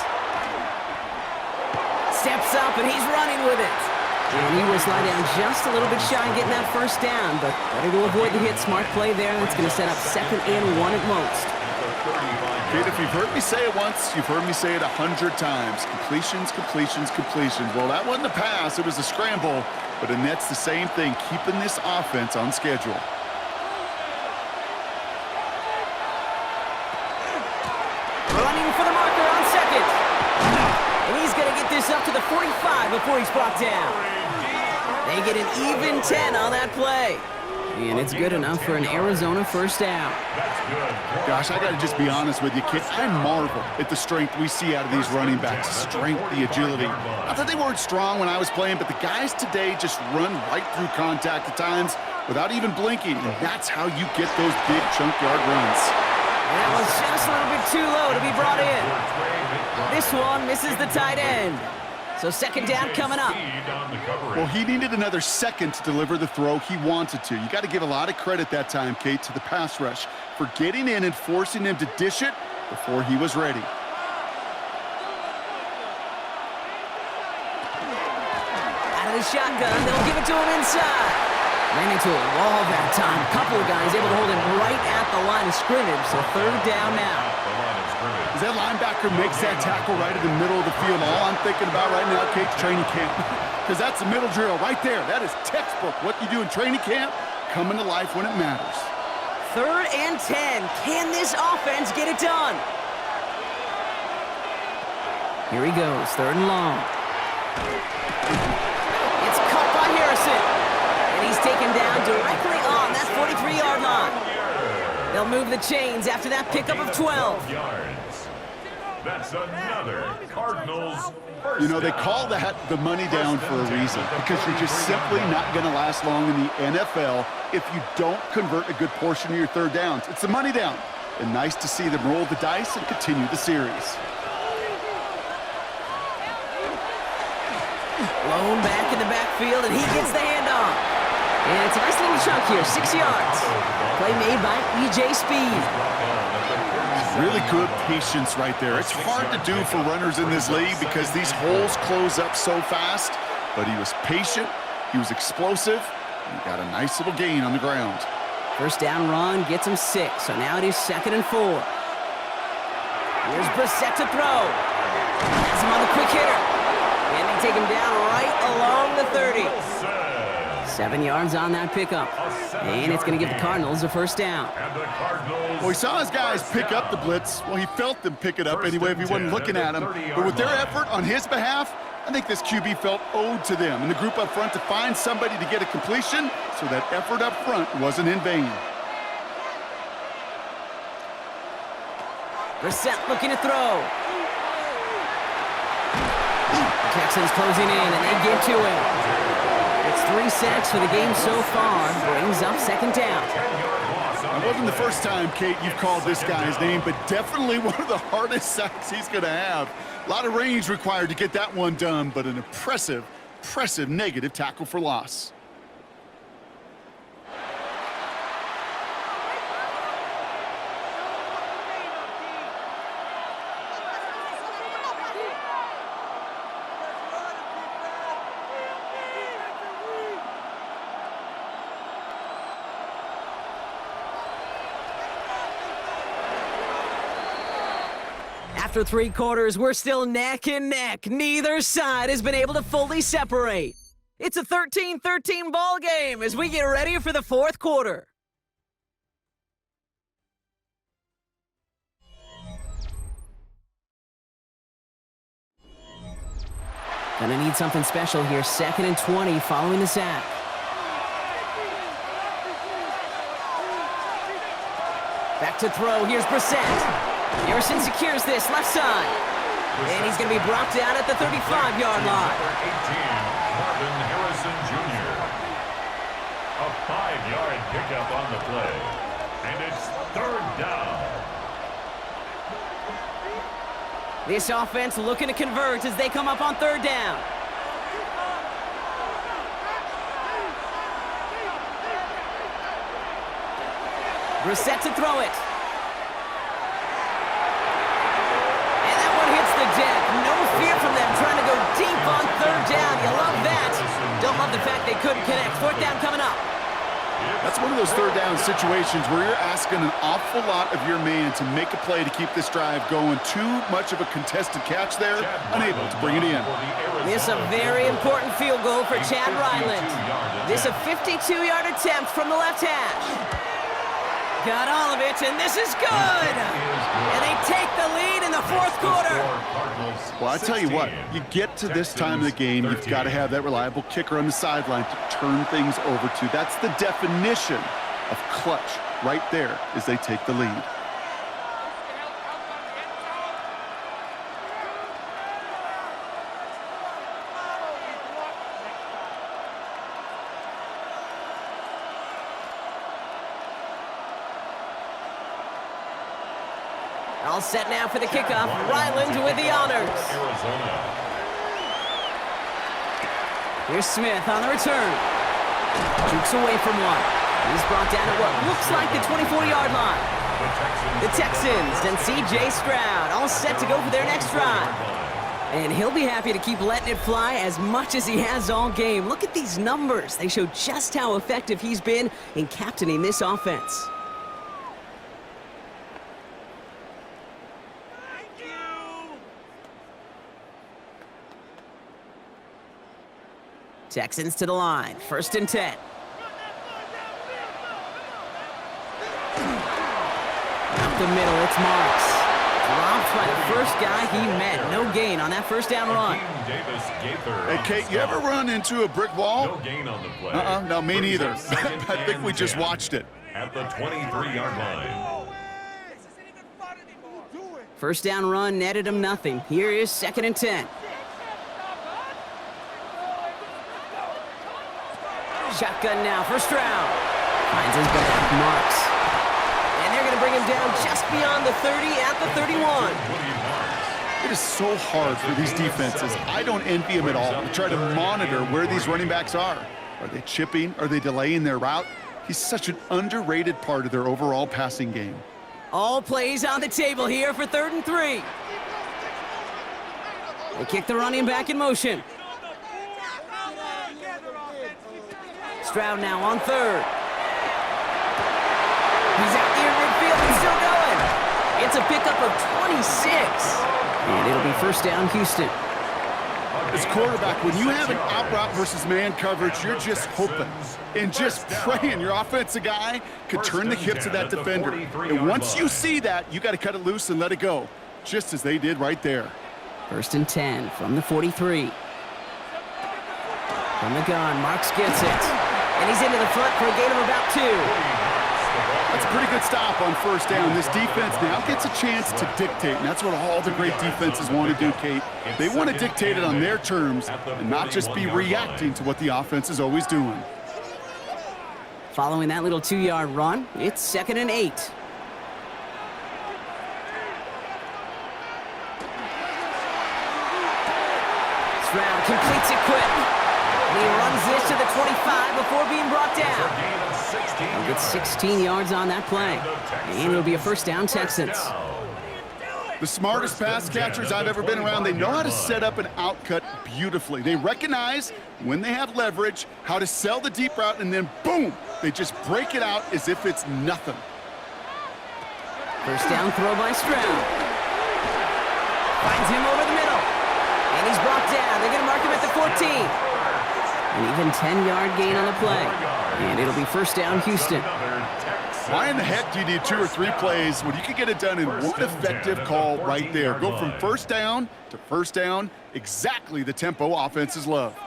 Steps up, and he's running with it. And he will slide down just a little bit shy of getting that first down, but better to avoid the hit. Smart play there. That's going to set up 2nd and 1 at most. Kid, if you've heard me say it once, you've heard me say it 100 times. Completions, completions, completions. Well, that wasn't a pass. It was a scramble. But Annette's the same thing, keeping this offense on schedule. Running for the marker on 2nd. And he's going to get this up to the 45 before he's brought down. They get an even 10 on that play. And it's good enough for an Arizona first down. Gosh, I got to just be honest with you, kid. I marvel at the strength we see out of these running backs. The strength, the agility. Not that they weren't strong when I was playing, but the guys today just run right through contact at times without even blinking. And that's how you get those big chunk yard runs. And that was just a little bit too low to be brought in. This one misses the tight end. So 2nd down coming up. Well, he needed another second to deliver the throw he wanted to. You got to give a lot of credit that time, Kate, to the pass rush for getting in and forcing him to dish it before he was ready. Out of the shotgun, they'll give it to him inside. Ran into a wall that time. A couple of guys able to hold him right at the line of scrimmage. So 3rd down now. As that linebacker makes that tackle right in the middle of the field, all I'm thinking about right now, Kate's training camp. Because that's the middle drill right there. That is textbook. What you do in training camp, coming to life when it matters. 3rd and 10. Can this offense get it done? Here he goes, 3rd and long. It's caught by Harrison. And he's taken down directly on that 43-yard line. They'll move the chains after that pickup of 12. That's another Cardinals first You know, they call that the money down for a reason, because you're just simply not going to last long in the NFL if you don't convert a good portion of your 3rd downs. It's the money down. And nice to see them roll the dice and continue the series. Blown back in the backfield, and he gets the handoff. And it's a nice little chunk here, 6 yards. Play made by E.J. Speed. Really good patience right there. It's hard to do for runners in this league because these holes close up so fast. But he was patient, he was explosive, and he got a nice little gain on the ground. First down run gets him 6, so now it is 2nd and 4. Here's Brissett to throw. Has him on the quick hitter. And they take him down right along the 30. 7 yards on that pickup. And it's going to give the Cardinals a first down. Well, he saw his guys pick up the blitz. Well, he felt them pick it up anyway if he wasn't looking at him. But with their effort on his behalf, I think this QB felt owed to them and the group up front to find somebody to get a completion, so that effort up front wasn't in vain. Brissett looking to throw. The Texans closing in, and they get to him. It's 3 sacks for the game so far. Brings up 2nd down. It wasn't the first time, Kate, you've called this guy's name, but definitely one of the hardest sacks he's going to have. A lot of range required to get that one done, but an impressive negative tackle for loss. After 3 quarters, we're still neck and neck. Neither side has been able to fully separate. It's a 13-13 ball game as we get ready for the 4th quarter. Gonna need something special here. 2nd and 20 following the sack. Back to throw. Here's Brissett. Harrison secures this left side. And he's going to be brought down at the 35-yard line. Number 18, Marvin Harrison Jr. A 5-yard pickup on the play. And it's 3rd down. This offense looking to convert as they come up on 3rd down. Brissett to throw it. And that one hits the deck. No fear from them trying to go deep on 3rd down. You love that. Don't love the fact they couldn't connect. 4th down coming up. That's one of those 3rd down situations where you're asking an awful lot of your man to make a play to keep this drive going. Too much of a contested catch there, unable to bring it in. This a very important field goal for Chad Ryland. This a 52-yard attempt from the left hash. Got all of it, and this is good! And they take the lead in the 4th quarter. Well, I tell you what, you get to this time of the game, you've got to have that reliable kicker on the sideline to turn things over to. That's the definition of clutch right there as they take the lead. All set now for the kickoff. Ryland with the honors. Here's Smith on the return. Jukes away from one. He's brought down at what looks like the 24-yard line. The Texans and C.J. Stroud all set to go for their next drive. And he'll be happy to keep letting it fly as much as he has all game. Look at these numbers. They show just how effective he's been in captaining this offense. Texans to the line. 1st and 10. Up the middle, it's Marks. Dropped by the first guy he met. No gain on that 1st down run. Hey, Kate, you ever run into a brick wall? No gain on the play. No, me neither. I think we just watched it. At the 23-yard line. 1st down run netted him nothing. Here is 2nd and 10. Shotgun now for Stroud. Finds his back, Marks. And they're going to bring him down just beyond the 30 at the 31. It is so hard for these defenses. I don't envy them at all. To try to monitor where these running backs are. Are they chipping? Are they delaying their route? He's such an underrated part of their overall passing game. All plays on the table here for 3rd and 3. They kick the running back in motion. Stroud now on 3rd. He's out near midfield and still going. It's a pickup of 26. And it'll be 1st down, Houston. As quarterback, when you have an out route versus man coverage, you're just hoping and just praying your offensive guy could turn the hips of that defender. And once you see that, you got to cut it loose and let it go, just as they did right there. 1st and 10 from the 43. From the gun, Marks gets it. And he's into the front for a gain of about 2. That's a pretty good stop on 1st down. This defense now gets a chance to dictate, and that's what all the great defenses want to do, Kate. They want to dictate it on their terms and not just be reacting to what the offense is always doing. Following that little 2-yard run, it's 2nd and 8. Stroud completes it quick. And he runs this to the 25 before being brought down. He'll get 16 yards on that play. And it'll be a 1st down, Texans. The smartest pass catchers I've ever been around, they know how to set up an outcut beautifully. They recognize when they have leverage, how to sell the deep route, and then boom, they just break it out as if it's nothing. 1st down throw by Stroud. Finds him over the middle. And he's brought down. They're going to mark him at the 14. An even 10-yard gain on the play. And it'll be first down, Houston. Why in the heck do you need 2 or 3 plays when you can get it done in one effective call right there? Go from first down to first down, exactly the tempo offenses love.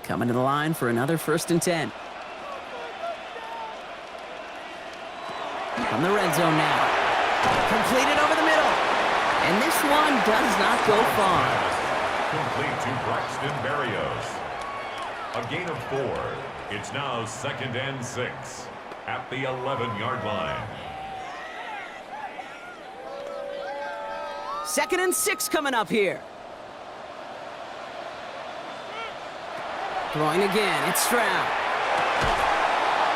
Coming to the line for another 1st and 10. From the red zone now. Completed over the middle. And this one does not go far. Complete to Braxton Berrios. A gain of 4. It's now 2nd and 6 at the 11-yard line. 2nd and 6 coming up here. Throwing again, it's Stroud.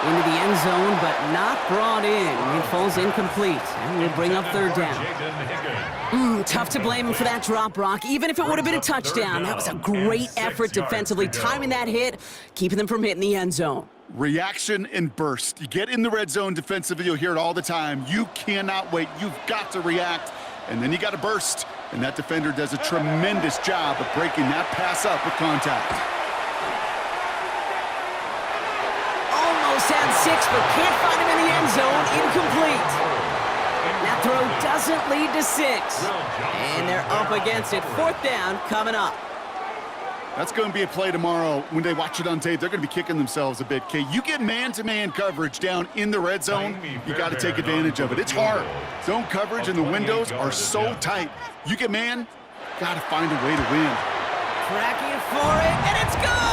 Into the end zone, but not brought in. It falls incomplete, and will bring up 3rd down. Tough to blame him for that drop, Brock. Even if it would have been a touchdown, that was a great effort defensively, timing that hit, keeping them from hitting the end zone. Reaction and burst. You get in the red zone defensively, you'll hear it all the time. You cannot wait. You've got to react, and then you got to burst. And that defender does a tremendous job of breaking that pass up with contact. Almost had 6, but can't find him in the end zone. Incomplete. That throw doesn't lead to 6. And they're up against it. 4th down coming up. That's going to be a play tomorrow. When they watch it on tape, they're going to be kicking themselves a bit, Kate. You get man-to-man coverage down in the red zone, you got to take advantage of it. It's hard. Zone coverage and the windows are so tight. You get man, got to find a way to win. Cracking for it, and it's good!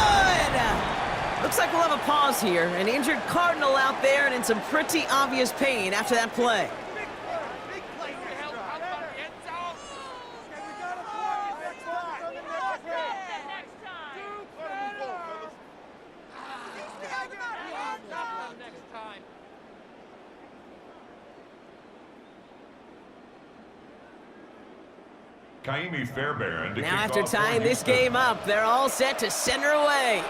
Looks like we'll have a pause here. An injured Cardinal out there and in some pretty obvious pain after that play. Kaimi Fairbairn to Now kick after off tying for this Houston. game up, they're all set to send her away.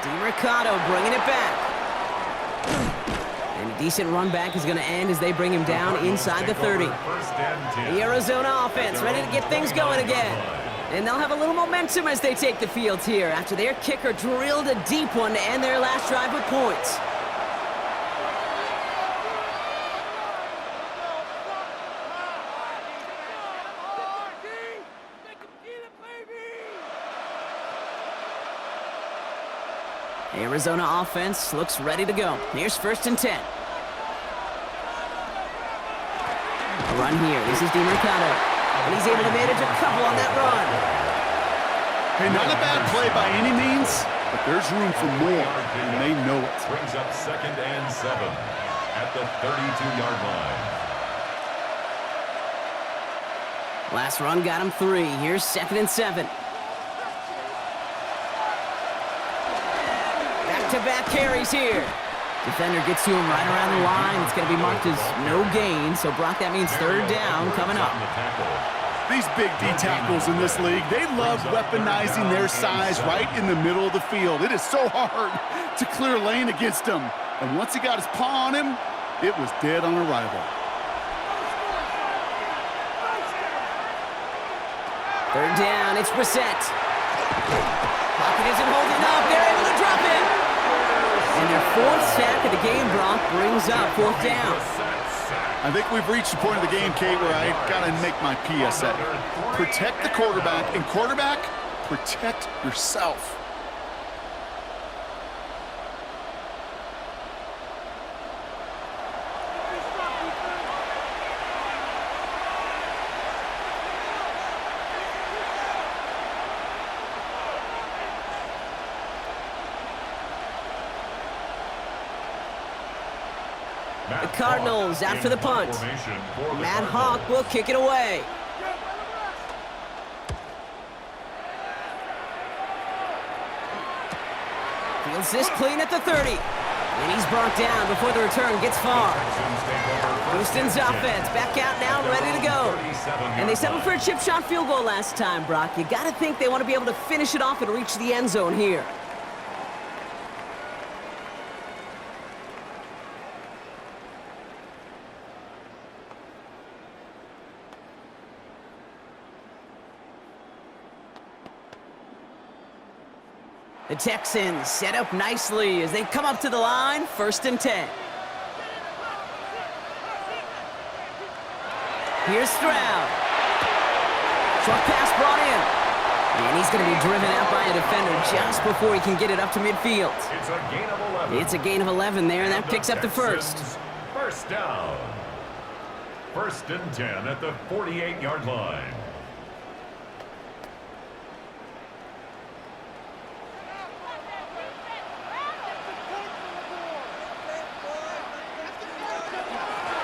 DiMercato bringing it back. And a decent run back is going to end as they bring him down inside the 30. The Arizona offense ready to get things going again. And they'll have a little momentum as they take the field here after their kicker drilled a deep one to end their last drive with points. Arizona offense looks ready to go. Here's 1st and 10. A run here. This is DiMercato. And he's able to manage a couple on that run. Hey, not a bad play by any means, but there's room for more, and they know it. Brings up 2nd and 7 at the 32-yard line. Last run got him 3. Here's 2nd and 7. Back-to-back carries here. Defender gets to him right around the line. It's going to be marked as no gain. So, Brock, that means 3rd down coming up. These big D tackles in this league, they love weaponizing their size right in the middle of the field. It is so hard to clear lane against him. And once he got his paw on him, it was dead on arrival. 3rd down, it's Brissett. Pocket isn't holding up. They're able to drop it. And their 4th sack of the game, Brock, brings up 4th down. I think we've reached the point of the game, Kate, where I got to make my PSA. Protect the quarterback, and quarterback, protect yourself. The Cardinals after the punt. Matt Hawk will kick it away. Fields this clean at the 30. And he's brought down before the return gets far. Houston's offense back out now, ready to go. And they settled for a chip shot field goal last time, Brock. You got to think they want to be able to finish it off and reach the end zone here. The Texans set up nicely as they come up to the line, 1st and 10. Here's Stroud. Short pass brought in. And he's going to be driven out by a defender just before he can get it up to midfield. It's a gain of 11. It's a gain of 11 there, and that picks up the first. First down. 1st and 10 at the 48-yard line.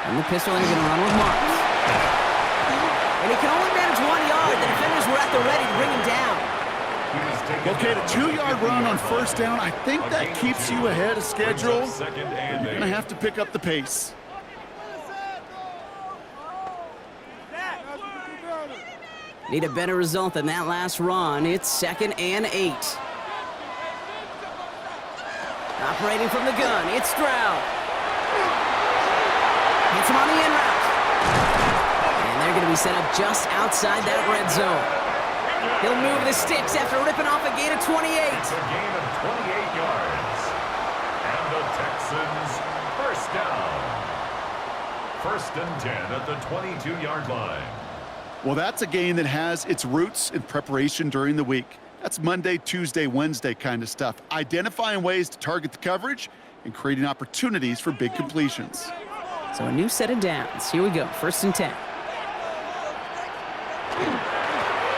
And the pistol is going to run with Marks. And he can only manage 1 yard. The defenders were at the ready to bring him down. Okay, the 2-yard run on 1st down, I think that keeps you ahead of schedule. You're going to have to pick up the pace. Need a better result than that last run. It's 2nd and 8. Operating from the gun, it's Stroud. Hits him on the in route. And they're going to be set up just outside that red zone. He'll move the sticks after ripping off a gain of 28. It's a gain of 28 yards. And the Texans, 1st down. 1st and 10 at the 22-yard line. Well, that's a game that has its roots in preparation during the week. That's Monday, Tuesday, Wednesday kind of stuff. Identifying ways to target the coverage and creating opportunities for big completions. So a new set of downs. Here we go, 1st and 10.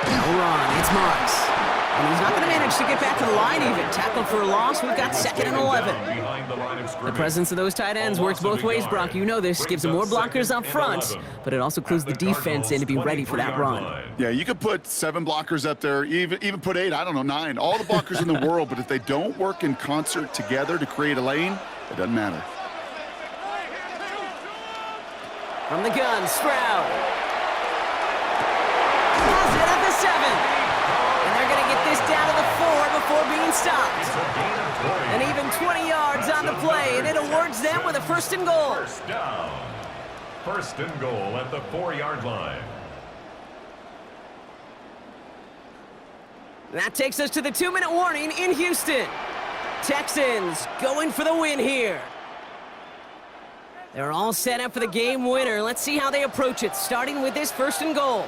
No run, it's Marks. And he's not going to manage to get back to the line even. Tackled for a loss, we've got 2nd and 11. The presence of those tight ends works both ways, Brock. You know this. Gives them more blockers up front, but it also clues the defense in to be ready for that run. Yeah, you could put 7 blockers up there, even put 8, I don't know, 9. All the blockers in the world, but if they don't work in concert together to create a lane, it doesn't matter. From the gun, Stroud. Has it at the 7. And they're going to get this down to the 4 before being stopped. And even 20 yards on the play, and it awards them with a 1st and goal. 1st down. 1st and goal at the 4-yard line. That takes us to the 2-minute warning in Houston. Texans going for the win here. They're all set up for the game winner. Let's see how they approach it, starting with this 1st and goal.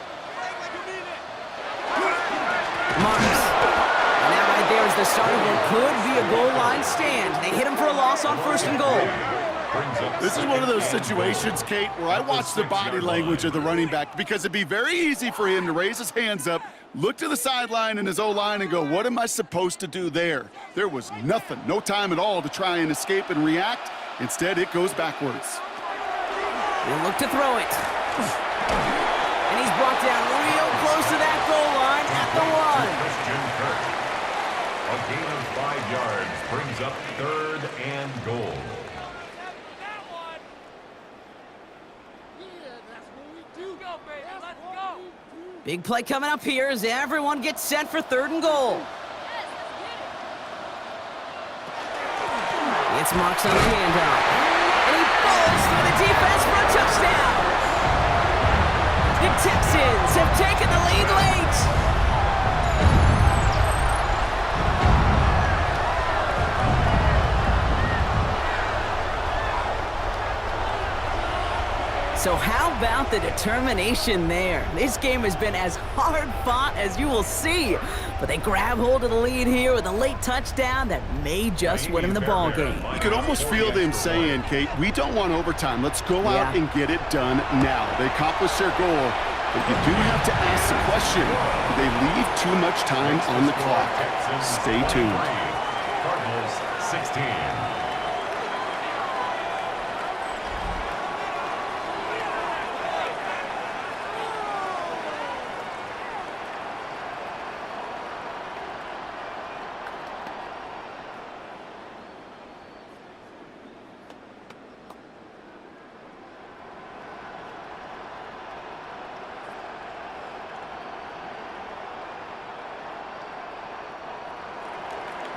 Marks. And that right there is the start of what could be a goal line stand. They hit him for a loss on 1st and goal. This is one of those situations, Kate, where I watch the body language of the running back because it'd be very easy for him to raise his hands up, look to the sideline in his O-line and go, what am I supposed to do there? There was nothing, no time at all to try and escape and react. Instead, it goes backwards. He'll look to throw it. And he's brought down real close to that goal line at the 1. A gain of 5 yards brings up 3rd and goal. Big play coming up here as everyone gets set for 3rd and goal. It's Marks on the handoff. And he falls through the defense for a touchdown. The Texans have taken the lead late. So how about the determination there? This game has been as hard fought as you will see. But they grab hold of the lead here with a late touchdown that may just win them the ball game. You could almost feel them saying, Kate, we don't want overtime. Let's go out and get it done now. They accomplished their goal, but you do have to ask the question, do they leave too much time on the clock? Stay tuned. Cardinals 16.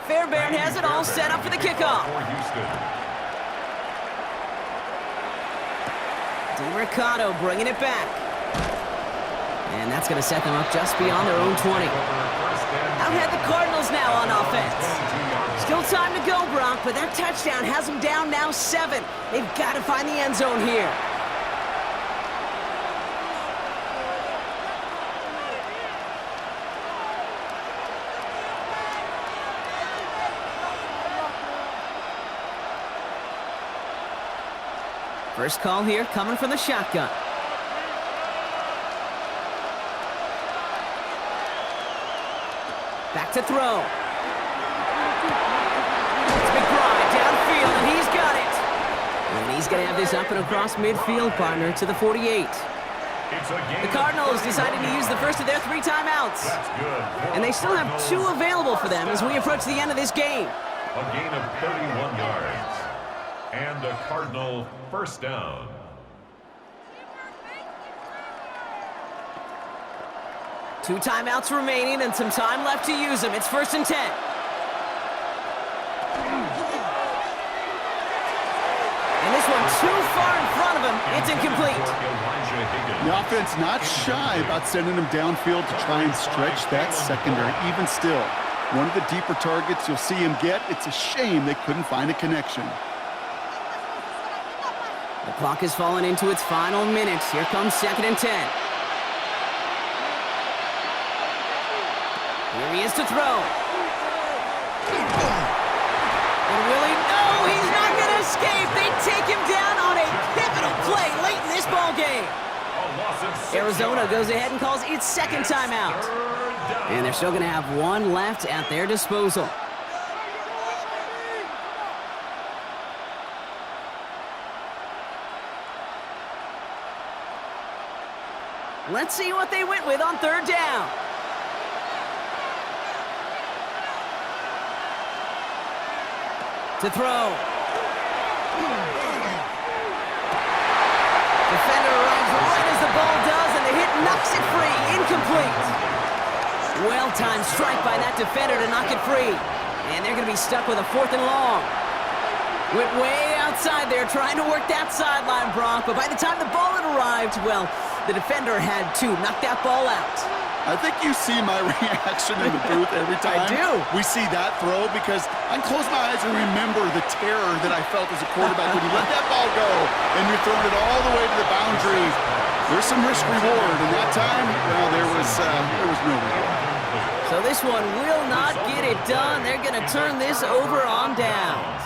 Fairbairn has it all set up for the kickoff. DeRicardo bringing it back. And that's going to set them up just beyond their own 20. Out head the Cardinals now on offense. Still time to go, Brock, but that touchdown has them down now 7. They've got to find the end zone here. First call here coming from the shotgun. Back to throw. It's McBride downfield, and he's got it. And he's going to have this up and across midfield, partner, to the 48. The Cardinals decided to use the first of their 3 timeouts. And they still have 2 available for them as we approach the end of this game. A gain of 31 yards. And a Cardinal first down. Two timeouts remaining and some time left to use them. It's 1st and 10. And this one too far in front of him. It's incomplete. The offense not shy about sending him downfield to try and stretch that secondary. Even still, one of the deeper targets you'll see him get. It's a shame they couldn't find a connection. The clock has fallen into its final minutes. Here comes 2nd and 10. Here he is to throw. And Willie, no, he's not going to escape. They take him down on a pivotal play late in this ball game. Arizona goes ahead and calls its 2nd timeout. And they're still going to have 1 left at their disposal. Let's see what they went with on 3rd down. To throw. Defender arrives right as the ball does, and the hit knocks it free. Incomplete. Well-timed strike by that defender to knock it free. And they're going to be stuck with a 4th and long. Went way outside there trying to work that sideline, Brock, but by the time the ball had arrived, well, the defender had to knock that ball out. I think you see my reaction in the booth every time I do. we see that throw, because I can close my eyes and remember the terror that I felt as a quarterback when you let that ball go and you're throwing it all the way to the boundary. There's some risk reward, and that time, well, there was no reward. So this one will not get it done. They're going to turn this over on downs.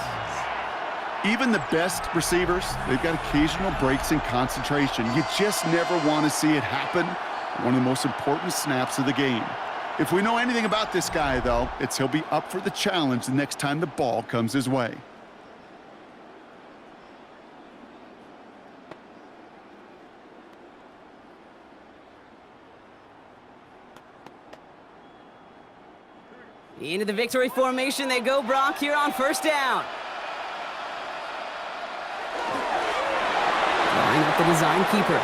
Even the best receivers, they've got occasional breaks in concentration. You just never want to see it happen. One of the most important snaps of the game. If we know anything about this guy, though, it's he'll be up for the challenge the next time the ball comes his way. Into the victory formation they go, Brock, here on 1st down. Line up the design keeper.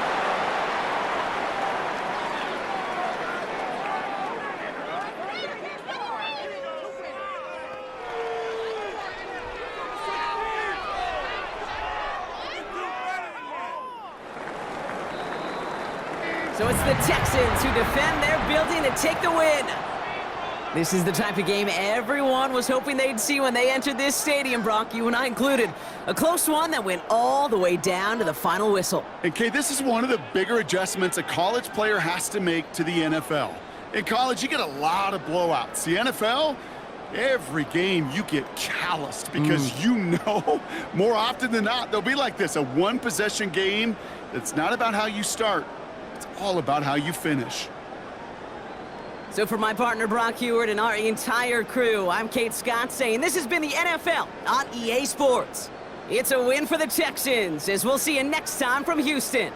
So it's the Texans who defend their building to take the win. This is the type of game everyone was hoping they'd see when they entered this stadium, Brock, you and I included. A close one that went all the way down to the final whistle. And, Kay, this is one of the bigger adjustments a college player has to make to the NFL. In college, you get a lot of blowouts. The NFL, every game you get calloused because you know more often than not they'll be like this, a one-possession game. It's not about how you start. It's all about how you finish. So for my partner Brock Heward and our entire crew, I'm Kate Scott saying this has been the NFL on EA Sports. It's a win for the Texans, as we'll see you next time from Houston.